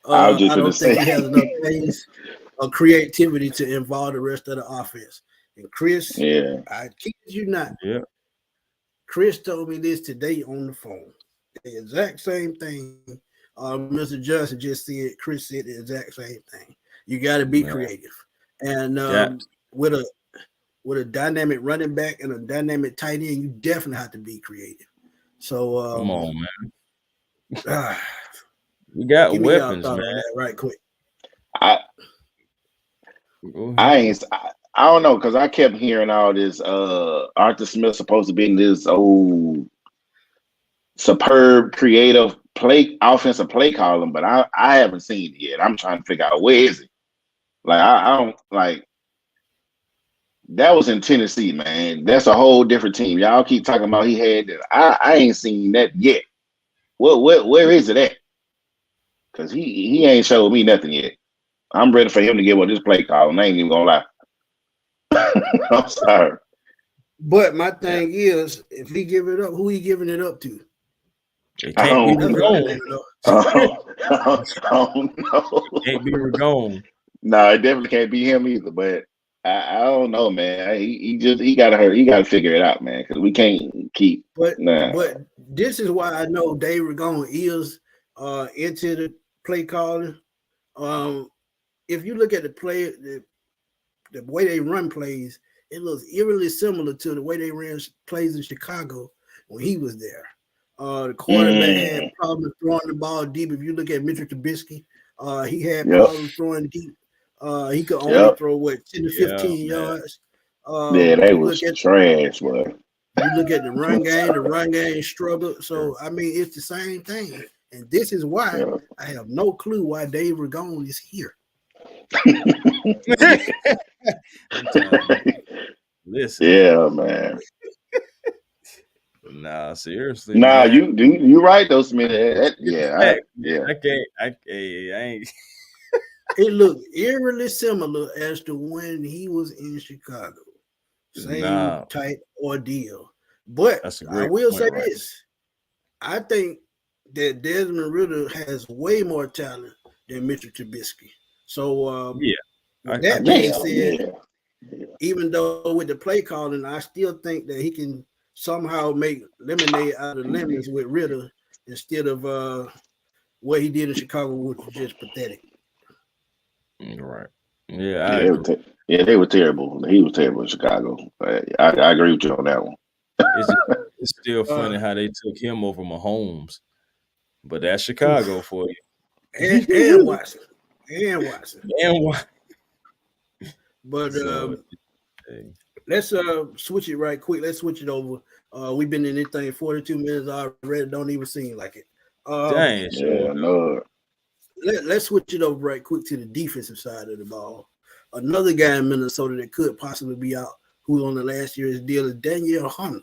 I don't think he has enough things of creativity to involve the rest of the offense." And Chris, I kid you not. Yeah. Chris told me this today on the phone. The exact same thing. Mr. Johnson just said. Chris said the exact same thing. You got to be creative, and with a dynamic running back and a dynamic tight end, you definitely have to be creative. So Come on, man. ah, We got give me y'all weapons, thought man. on that right quick. I Go ahead. I ain't I don't know because I kept hearing all this. Arthur Smith supposed to be in this old superb creative offensive play calling, but I haven't seen it yet. I'm trying to figure out where is it. Like I don't like that was in Tennessee, man. That's a whole different team. Y'all keep talking about he had that. I ain't seen that yet. Where is it at? Because he ain't showed me nothing yet. I'm ready for him to get what this play calling. I ain't even gonna lie. I'm sorry. But my thing is, if he give it up, who he giving it up to? It I can't be don't, That's what I Ragone. want to know. I don't know. Can't be Ragone. No, it definitely can't be him either. But I don't know, man. He gotta hurt. He gotta figure it out, man. Because we can't keep. But Nah. but this is why I know Dave Ragone is into the play calling. If you look at the way they run plays, it looks eerily similar to the way they ran plays in Chicago when he was there. The quarterback had problems throwing the ball deep. If you look at Mitchell Trubisky, he had problems throwing deep. He could only throw 10 to 15 yards. Yeah, they You was look at trash, boy. you look at the run game struggled. So I mean, it's the same thing. And this is why I have no clue why Dave Ragone is here. Listen. Yeah, man. Nah, seriously. Nah, man. you right though, Smith. I ain't. It looked eerily similar as to when he was in Chicago. Same type ordeal. But I will say this. I think that Desmond Ridder has way more talent than Mitchell Trubisky. So with that being said, even though with the play calling, I still think that he can somehow make lemonade out of lemons with Ridder instead of what he did in Chicago, which was just pathetic. Right. Yeah, they were terrible. He was terrible in Chicago. I agree with you on that one. It's still funny how they took him over Mahomes, but that's Chicago for you. And Watson. But let's switch it right quick. Let's switch it over. We've been in this thing 42 minutes already. Don't even seem like it. Dang, Lord. Let's switch it over right quick to the defensive side of the ball. Another guy in Minnesota that could possibly be out, who's on the last year's deal, is Danielle Hunter.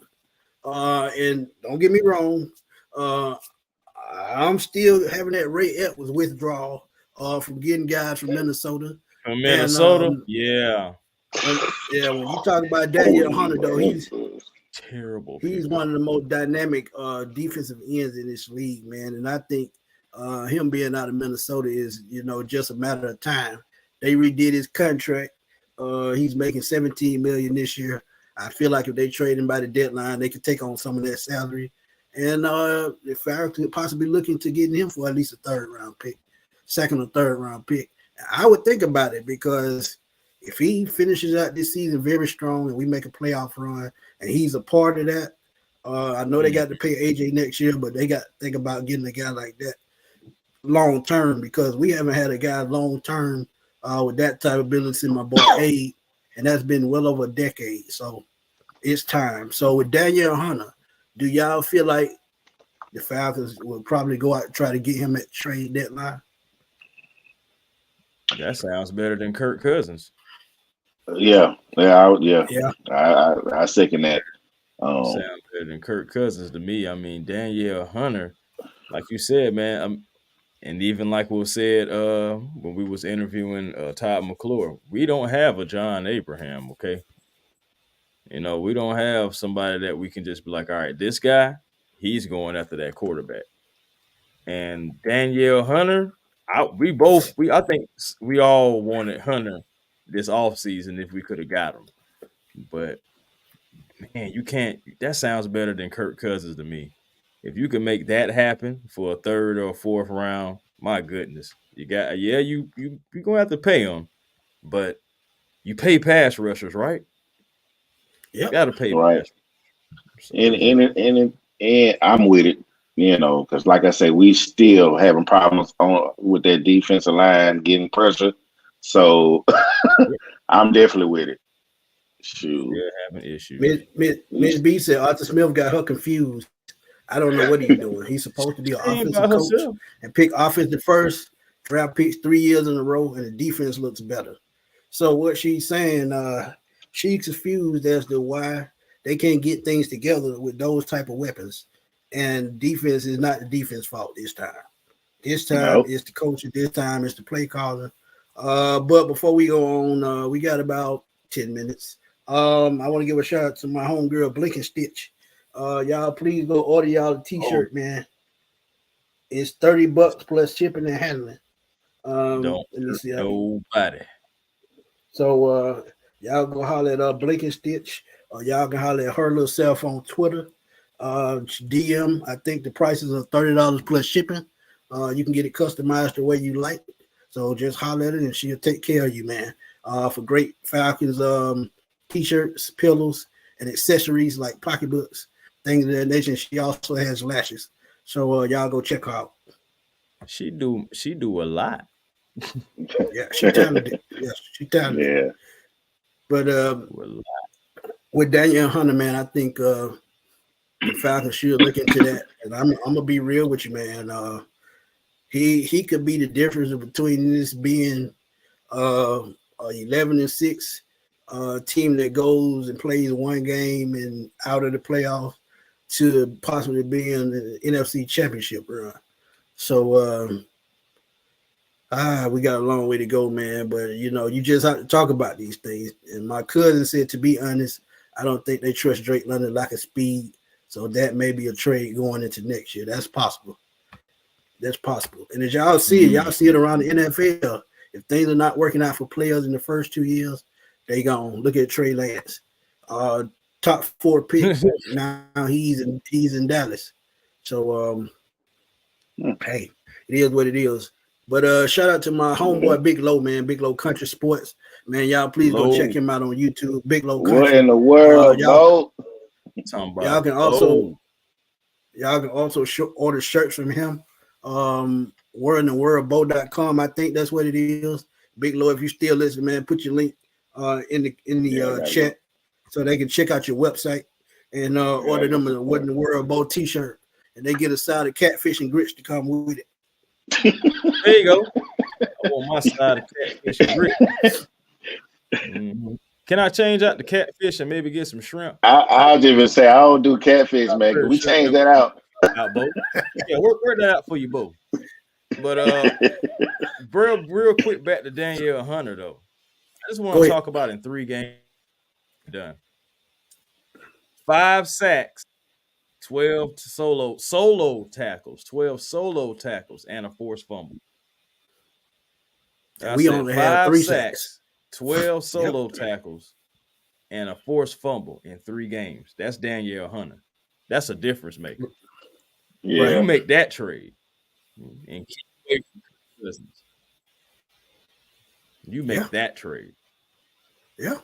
And don't get me wrong, I'm still having that Ray Edwards withdrawal from getting guys from Minnesota. From Minnesota, and, when you talk about Danielle Hunter, though, he's terrible. He's one of the most dynamic defensive ends in this league, man. And I think him being out of Minnesota is, just a matter of time. They redid his contract. He's making $17 million this year. I feel like if they trade him by the deadline, they could take on some of that salary. And the Falcons could possibly looking to getting him for at least a second or third round pick. I would think about it because if he finishes out this season very strong and we make a playoff run and he's a part of that, I know they got to pay AJ next year, but they got to think about getting a guy like that long term because we haven't had a guy long term with that type of ability in my boy Abe, and that's been well over a decade. So it's time. So with Danielle Hunter, do y'all feel like the Falcons will probably go out and try to get him at trade deadline? That sounds better than Kirk Cousins. I second that. Sounds better than Kirk Cousins to me. I mean, Danielle Hunter, like you said, man, and even like we said when we was interviewing Todd McClure, we don't have a John Abraham, okay? We don't have somebody that we can just be like, all right, this guy, he's going after that quarterback. And Danielle Hunter, I think we all wanted Hunter this offseason if we could have got him. But man, you can't. That sounds better than Kirk Cousins to me. If you can make that happen for a third or fourth round, my goodness, you got you're gonna have to pay them, but you pay pass rushers, right? Yeah, got to pay right. pass. So, and And I'm with it, because like I say, we still having problems with that defensive line getting pressure. So I'm definitely with it. Shoot. Still having issues. Miss B said Arthur Smith got her confused. I don't know what he's doing. He's supposed to be an offensive coach and pick offensive first, draft picks 3 years in a row, and the defense looks better. So what she's saying, she's confused as to why they can't get things together with those type of weapons. And defense is not the defense fault this time. This time it's the coach. This time it's the play caller. But before we go on, we got about 10 minutes. I want to give a shout out to my homegirl Blink and Stitch. Y'all please go order y'all a t-shirt, man. It's $30 plus shipping and handling. Don't let me see nobody. So y'all go holler at Blink and Stitch, or y'all can holler at her little self on Twitter. DM. I think the prices are $30 plus shipping. You can get it customized the way you like. So just holler at it and she'll take care of you, man. For great Falcons t-shirts, pillows, and accessories like pocketbooks, things of that nature. She also has lashes. So y'all go check her out. She do a lot. Yeah, she talented. Yes, she talented. Yeah. But with Daniel Hunter, man, I think the Falcons should look into that. And I'm gonna be real with you, man. He could be the difference between this being 11-6 team that goes and plays one game and out of the playoffs to possibly being the NFC Championship run. So we got a long way to go, man. But you just have to talk about these things. And my cousin said, to be honest, I don't think they trust Drake London like a speed. So that may be a trade going into next year. That's possible. That's possible. And as y'all see it around the NFL. If things are not working out for players in the first 2 years, they gone. Look at Trey Lance. Top 4 picks. Now he's in Dallas. So hey, it is what it is. But shout out to my homeboy Big Low, man. Big Low Country Sports. Man, y'all please go check him out on YouTube. Big Low Country. What in the world, y'all can also order shirts from him. Wordintheworldbow.com. I think that's what it is. Big Low, if you still listen, man, put your link in the chat so they can check out your website and order them a What in the World Bow t-shirt, and they get a side of catfish and grits to come with it. There you go. I want my side of catfish and grits. Mm-hmm. Can I change out the catfish and maybe get some shrimp? I'll just say I don't do catfish, man. Can we change that out? Yeah, work that out for you both. But real quick, back to Danielle Hunter though. I just want to talk about in 3 games done. 5 sacks, 12 solo tackles, 12 solo tackles, and a forced fumble. We only have 3 sacks, 12 solo tackles, and a forced fumble in 3 games. That's Danielle Hunter. That's a difference maker. Yeah, you make that trade and keep away from business. You make that trade. Yeah.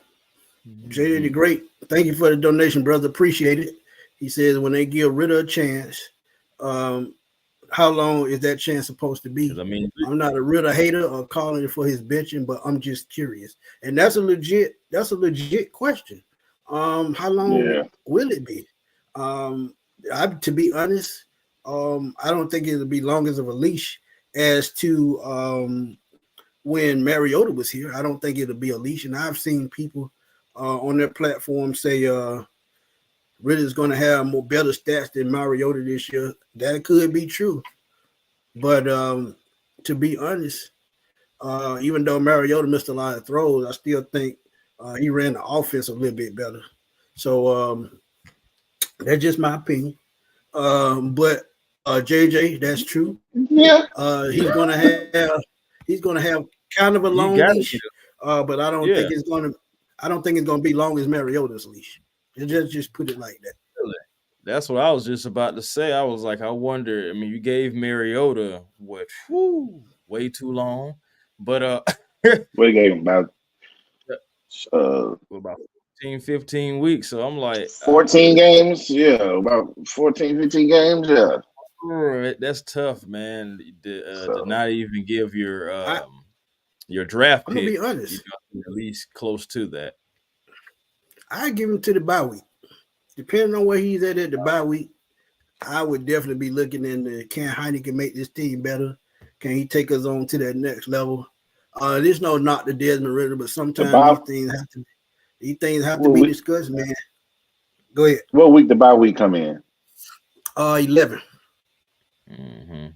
JD the Great, thank you for the donation, brother. Appreciate it. He says when they give Ritter a chance, how long is that chance supposed to be? I mean, I'm not a Ritter hater or calling it for his benching, but I'm just curious. And that's a legit question. How long will it be? To be honest, I don't think it'll be long as of a leash as to when Mariota was here. I don't think it'll be a leash. And I've seen people on their platform say Ritter's going to have better stats than Mariota this year. That could be true. But to be honest, even though Mariota missed a lot of throws, I still think he ran the offense a little bit better. So that's just my opinion. But JJ, that's true. Yeah. He's gonna have kind of a long leash. But I don't think it's gonna be long as Mariota's leash. Just put it like that. That's what I was just about to say. I was like, I wonder. I mean, you gave Mariota way too long, but we gave him about 14, 15 weeks. So I'm like, 14 games, yeah, about 14, 15 games, yeah. that's tough, man. To So not even give your I, draft I'm gonna pick, be honest. at least close to that. I give him to the bye week. Depending on where he's at the bye week, I would definitely be looking into can Heineken make this team better? Can he take us on to that next level? There's no knock to Desmond Ritter, but the sometimes bye, these things have to what be week, discussed, man. Go ahead. what week the bye week come in? 11. Mm-hmm.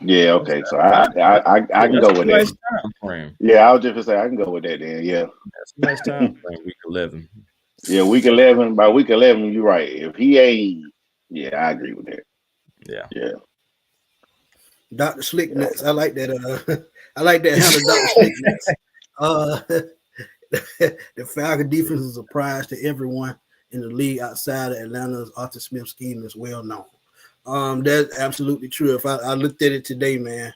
Yeah, okay. So I can That's go a with nice that. time frame. Yeah, I was just gonna say I can go with that then. Yeah. That's a nice time frame. Week 11. Yeah, week 11. By week 11, you're right. If he ain't, yeah, I agree with that. Yeah. Yeah. Dr. Slicknuts. I like that. I like that handle, Dr. Slicknuts. The Falcon defense is a surprise to everyone in the league outside of Atlanta's Arthur Smith scheme is well known. That's absolutely true. If I looked at it today, man,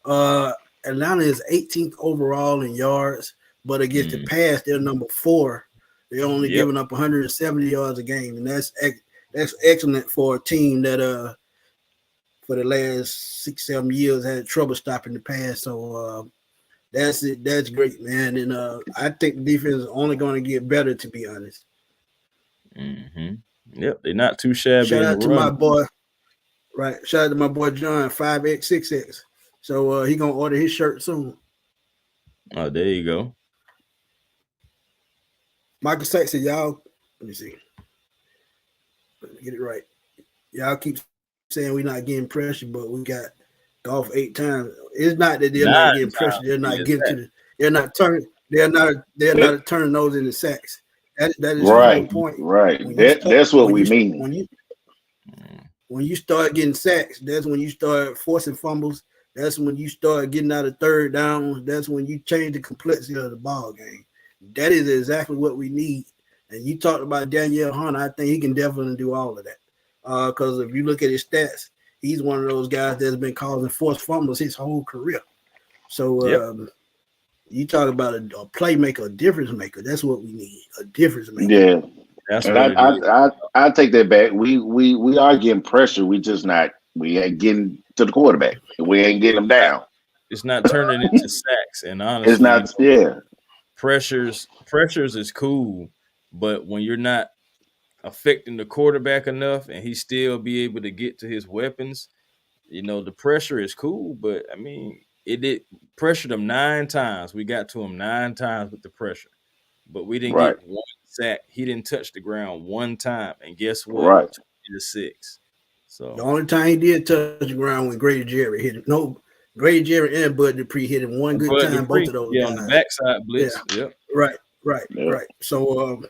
Atlanta is 18th overall in yards, but against the pass, they're number 4. They're only giving up 170 yards a game, and that's excellent for a team that for the last 6-7 years had trouble stopping the pass. So that's it. That's great, man. And I think the defense is only going to get better, to be honest. Mm-hmm. Yep, they're not too shabby. Shout in out the to run. my boy. Right. Shout out to my boy John, 5X, 6X. So he gonna order his shirt soon. Oh, there you go. Michael Sachs said, y'all, let me see. Let me get it right. Y'all keep saying we're not getting pressure, but we got golf 8 times. It's not that they're 9 not getting pressure, times they're not he getting is to the they're not turning those into sacks. That is the whole Right, point. right. When you start That's what we mean. when you start getting sacks, that's when you start forcing fumbles. That's when you start getting out of third downs. That's when you change the complexity of the ball game. That is exactly what we need. And you talked about Danielle Hunter. I think he can definitely do all of that. Because if you look at his stats, he's one of those guys that's been causing forced fumbles his whole career. So you talk about a playmaker, a difference maker. That's what we need, a difference maker. Yeah. That's And what it is. I take that back. We are getting pressure. We ain't getting to the quarterback. We ain't getting them down. It's not turning into sacks. And It's honestly, not, yeah. pressures is cool, but when you're not affecting the quarterback enough and he still be able to get to his weapons, the pressure is cool. But I mean, it did pressure them 9 times. We got to him 9 times with the pressure, but we didn't Right. get 1 sack. He didn't touch the ground 1 time, and guess what? Right. 20-6. So The only time he did touch the ground when Grady Jerry hit it. No, Grady Jerry and Bud Dupree hit him one good Bud time, both Dupree, of those yeah, guys. on the backside blitz. Yeah. Yep. Right. So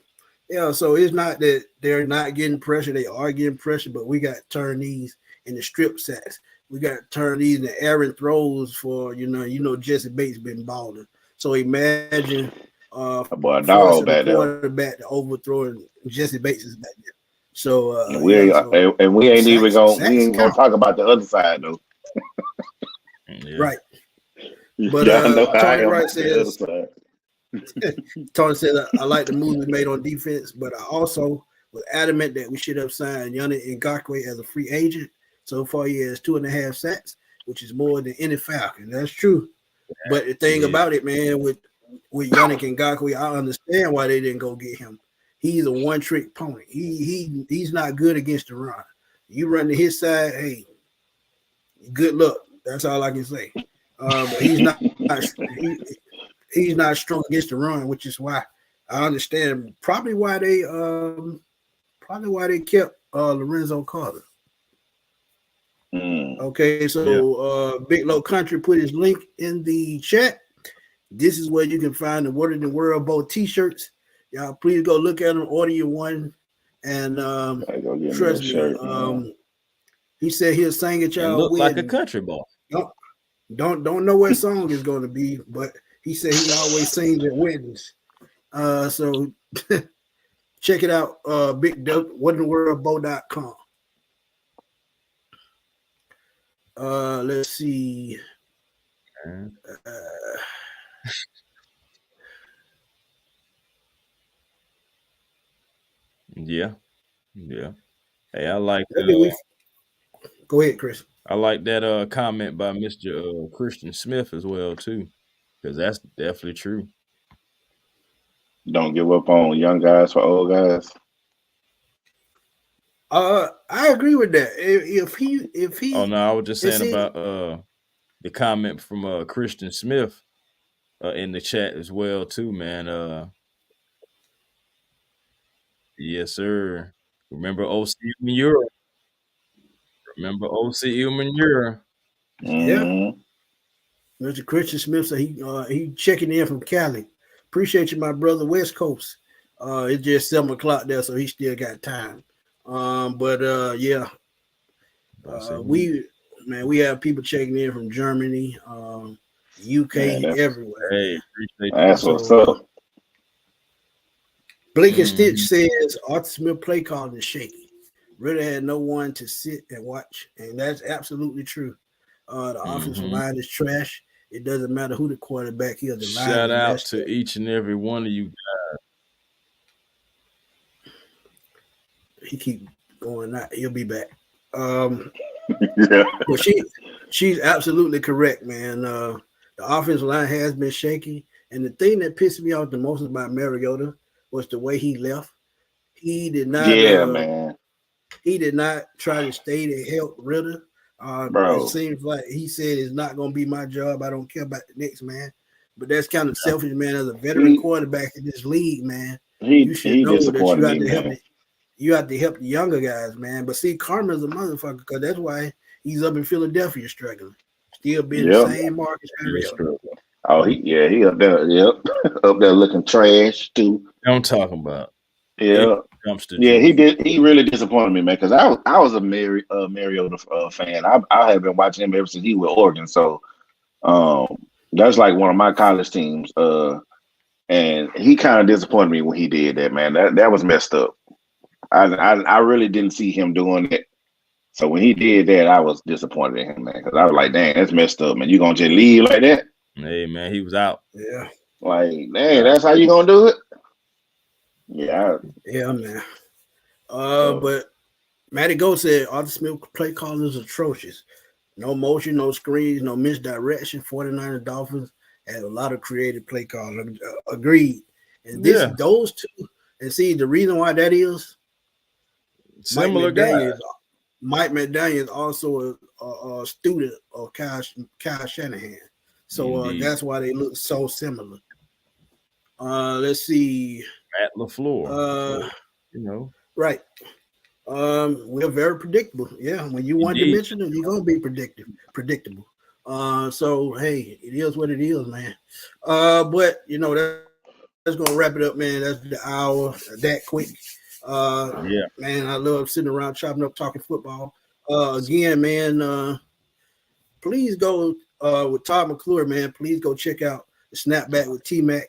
so it's not that they're not getting pressure, they are getting pressure, but we got to turn these into strip sacks. We got to turn these into errant throws for Jesse Bates been balling. So imagine Boy, a dog forcing the back there. quarterback to overthrow and Jesse Bates is back there. So And we ain't even gonna talk about the other side though. Yeah. Right. But Y'all know how I Tony am Wright about the other says side. Tony said I like the moves we made on defense, but I also was adamant that we should have signed Yannick Ngakoue as a free agent. So far, he has 2.5 sacks, which is more than any Falcon. That's true. But the thing about it, man, with Yannick Ngakoue, I understand why they didn't go get him. He's a one-trick pony. He's not good against the run. You run to his side, hey, good luck. That's all I can say. But he's not he's not strong against the run, which is why I understand probably why they kept Lorenzo Carter. Okay, so Big Low Country put his link in the chat. This is where you can find the Word in the World Bowl t-shirts. Y'all please go look at them, order you one, and trust me. He said he'll sing at y'all look wedding. like a country boy. Don't know what song is going to be, but he said he always sings at weddings. So check it out. whatintheworldbow.com. Let's see. Yeah. Yeah. Hey, I like Maybe we go ahead, Chris. I like that comment by Mr. Christian Smith as well too, because that's definitely true. Don't give up on young guys for old guys. I agree with that. If Oh he no, I was just is saying he about the comment from Christian Smith in the chat as well too, man. Yes, sir. Remember OC Manure. Remember OC Manure. yeah, Mm-hmm. Mr. Christian Smith said he checking in from Cali. Appreciate you, my brother, West Coast. It's just 7 o'clock there, so he still got time. But yeah, we have people checking in from Germany, Man, UK, that's everywhere, Hey, man. appreciate you. that's what's So up. Blink and Stitch Mhm. says Arthur Smith play calling is shaky. Really had no one to sit and watch, and that's absolutely true. The offensive Mhm. line is trash. It doesn't matter who the quarterback is, the line Shout is out messed to up. each and every one of you. He keep going out. He'll be back. Um, Yeah. but she's absolutely correct, man. The offensive line has been shaky, and the thing that pissed me off the most about Mariota was the way he left. He did not. Yeah, man. He did not try to stay to help Ritter. It Bro. seems like he said it's not going to be my job. I don't care about the next man. But that's kind of selfish, man. As a veteran He quarterback in this league, man, you he should he know that disappointed me, man. you have to help the younger guys, man. But see, Karma's a motherfucker because that's why he's up in Philadelphia struggling, still being the Yep. same Marcus Yes, Mariota. sir. Oh, he up there. Yep. Up there looking trash too. I'm talking about it Yeah. dumpster Yeah, he juice. did. He really disappointed me, man. Because I was a Mariota fan. I have been watching him ever since he was Oregon. So um, that's like one of my college teams. And he kind of disappointed me when he did that, man. That was messed up. I really didn't see him doing it. So when he did that, I was disappointed in him, man. Because I was like, dang, that's messed up, man. You gonna just leave like that? Hey man, he was out. Yeah, Like, dang, that's how you gonna do it? Yeah. yeah, man. So But Matty Go said Arthur Smith play calling is atrocious. No motion, no screens, no misdirection. 49ers Dolphins had a lot of creative play calling. Agreed. And Yeah, those two, and see the reason why that is Mike similar guy. McDaniel. Mike McDaniel is also a student of Kyle Shanahan. So Indeed. that's why they look so similar. Let's see. Matt LaFleur. Uh, So, you know, right. We're very predictable. Yeah, when you one indeed. dimensional, you're gonna be predictable. So hey, it is what it is, man. But you know that's gonna wrap it up, man. That's the hour that quick. Yeah. Man, I love sitting around chopping up, talking football. Again, man, please go with Todd McClure, man. Please go check out the Snapback with T-Mac.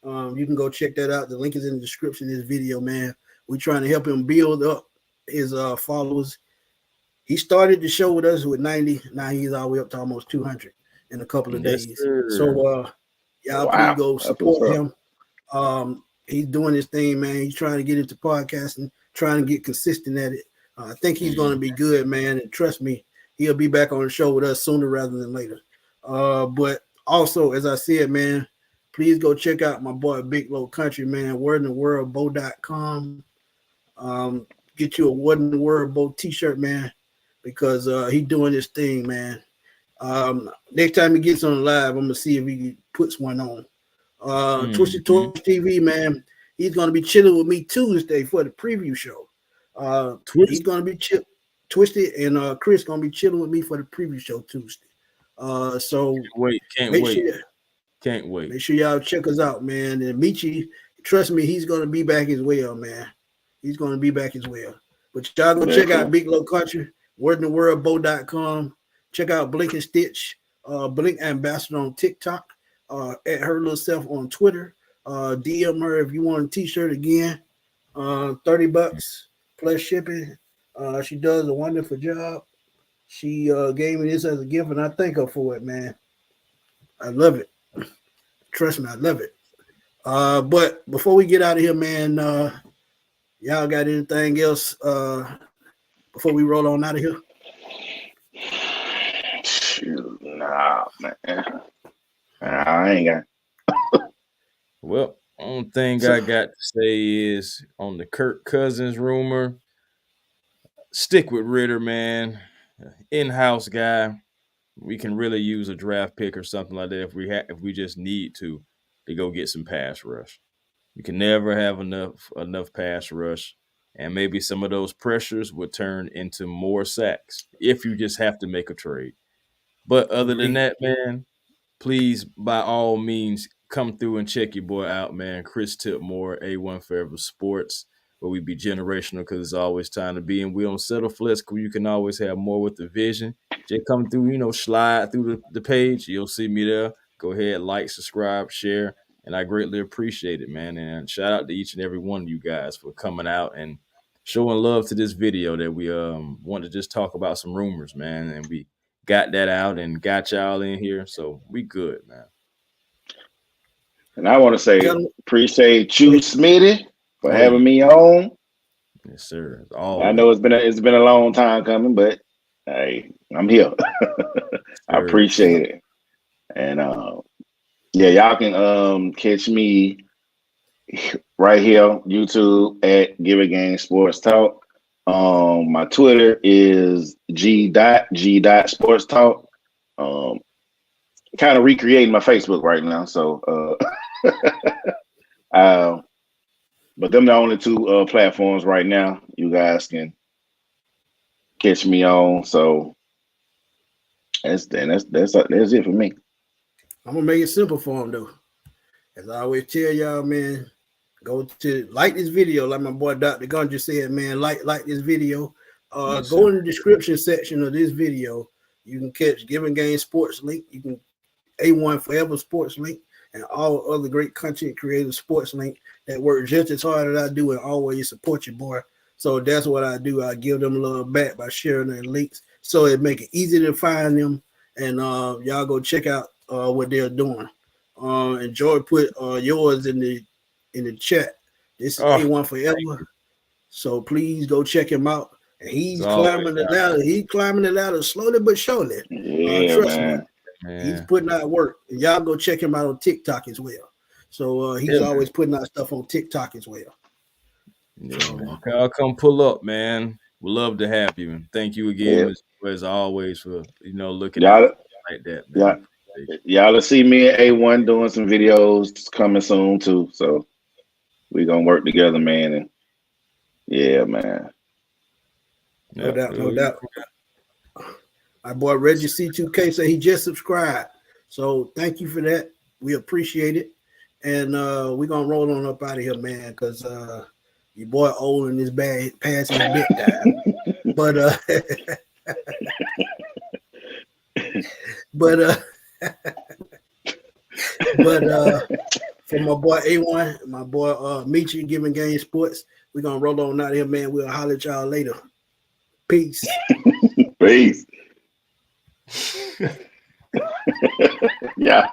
You can go check that out. The link is in the description of this video, man. We're trying to help him build up his followers. He started the show with us with 90. Now he's all the way up to almost 200 in a couple of Yes, days. sir. So y'all please wow, go that's what's support up. him. He's doing his thing, man. He's trying to get into podcasting, trying to get consistent at it. I think he's going to be good, man. And trust me, he'll be back on the show with us sooner rather than later. But also, as I said, man, please go check out my boy Big Low Country, man. wordintheworldbo.com. Get you a Word in the World Bo t-shirt, man, because he's doing this thing, man. Next time he gets on live, I'm gonna see if he puts one on. Twisted Torch TV, man. He's gonna be chilling with me Tuesday for the preview show. He's gonna be Twisted and Chris gonna be chilling with me for the preview show Tuesday. So Can't wait. make sure y'all check us out, man. And Michi, trust me, he's gonna be back as well, man. He's gonna be back as well. But y'all go check out Big Low Country, wordintheworldbo.com. Check out Blink and Stitch, Blink Ambassador on TikTok, at her little self on Twitter. DM her if you want a t-shirt again. $30 plus shipping. She does a wonderful job. She gave me this as a gift, and I thank her for it, man. I love it. Trust me, I love it. But before we get out of here, man, Y'all got anything else before we roll on out of here? Shoot, nah, man. I ain't got. Well, only thing I got to say is on the Kirk Cousins rumor, stick with Ritter, man. In-house guy. We can really use a draft pick or something like that if we just need to go get some pass rush. You can never have enough pass rush, and maybe some of those pressures would turn into more sacks if you just have to make a trade. But other than that, man, please, by all means, come through and check your boy out, man. Chris Tipmore, A1 Forever Sports, where we be generational because it's always time to be. And we don't settle for less because you can always have more with the vision. Just come through, slide through the page. You'll see me there. Go ahead, like, subscribe, share. And I greatly appreciate it, man. And shout out to each and every one of you guys for coming out and showing love to this video that we want to just talk about some rumors, man. And we got that out and got y'all in here. So we good, man. And I want to say appreciate you, Smitty, for having me on. Yes, sir. I know it's been a long time coming, but hey, I'm here. I appreciate it. And yeah, y'all can catch me right here, YouTube at Give a Game Sports Talk. My Twitter is G. Sports Talk. Kind of recreating my Facebook right now, so but them the only two platforms right now you guys can catch me on. So that's it for me. I'm gonna make it simple for them though. As I always tell y'all, man, go to like this video, like my boy Dr. Gunn just said, man, like this video. Go in the description section of this video. You can catch Giving Game Sports link. You can A1 Forever Sports link and all other great content creative sports link that work just as hard as I do and always support your boy. So that's what I do. I give them love back by sharing their links so it make it easy to find them. And y'all go check out what they're doing. And Joy put yours in the chat. This is A1 Forever. So please go check him out. And he's climbing the ladder. He's climbing the ladder slowly but surely. Trust me. He's putting out work. And y'all go check him out on TikTok as well. So he's always putting out stuff on TikTok as well. Yeah, okay, I'll come pull up, man. We'd love to have you. And thank you again, as always, for looking at it like that, man. Y'all will see me at A1 doing some videos coming soon too. So we're gonna work together, man. And yeah, man. No doubt. My boy Reggie C2K said he just subscribed. So thank you for that. We appreciate it. And we're gonna roll on up out of here, man, because your boy old and his bad passing a bit time. But for my boy A1, my boy MEECH Giving Game Sports, we're gonna roll on out of here, man. We'll holler at y'all later. Peace. Peace. Yeah.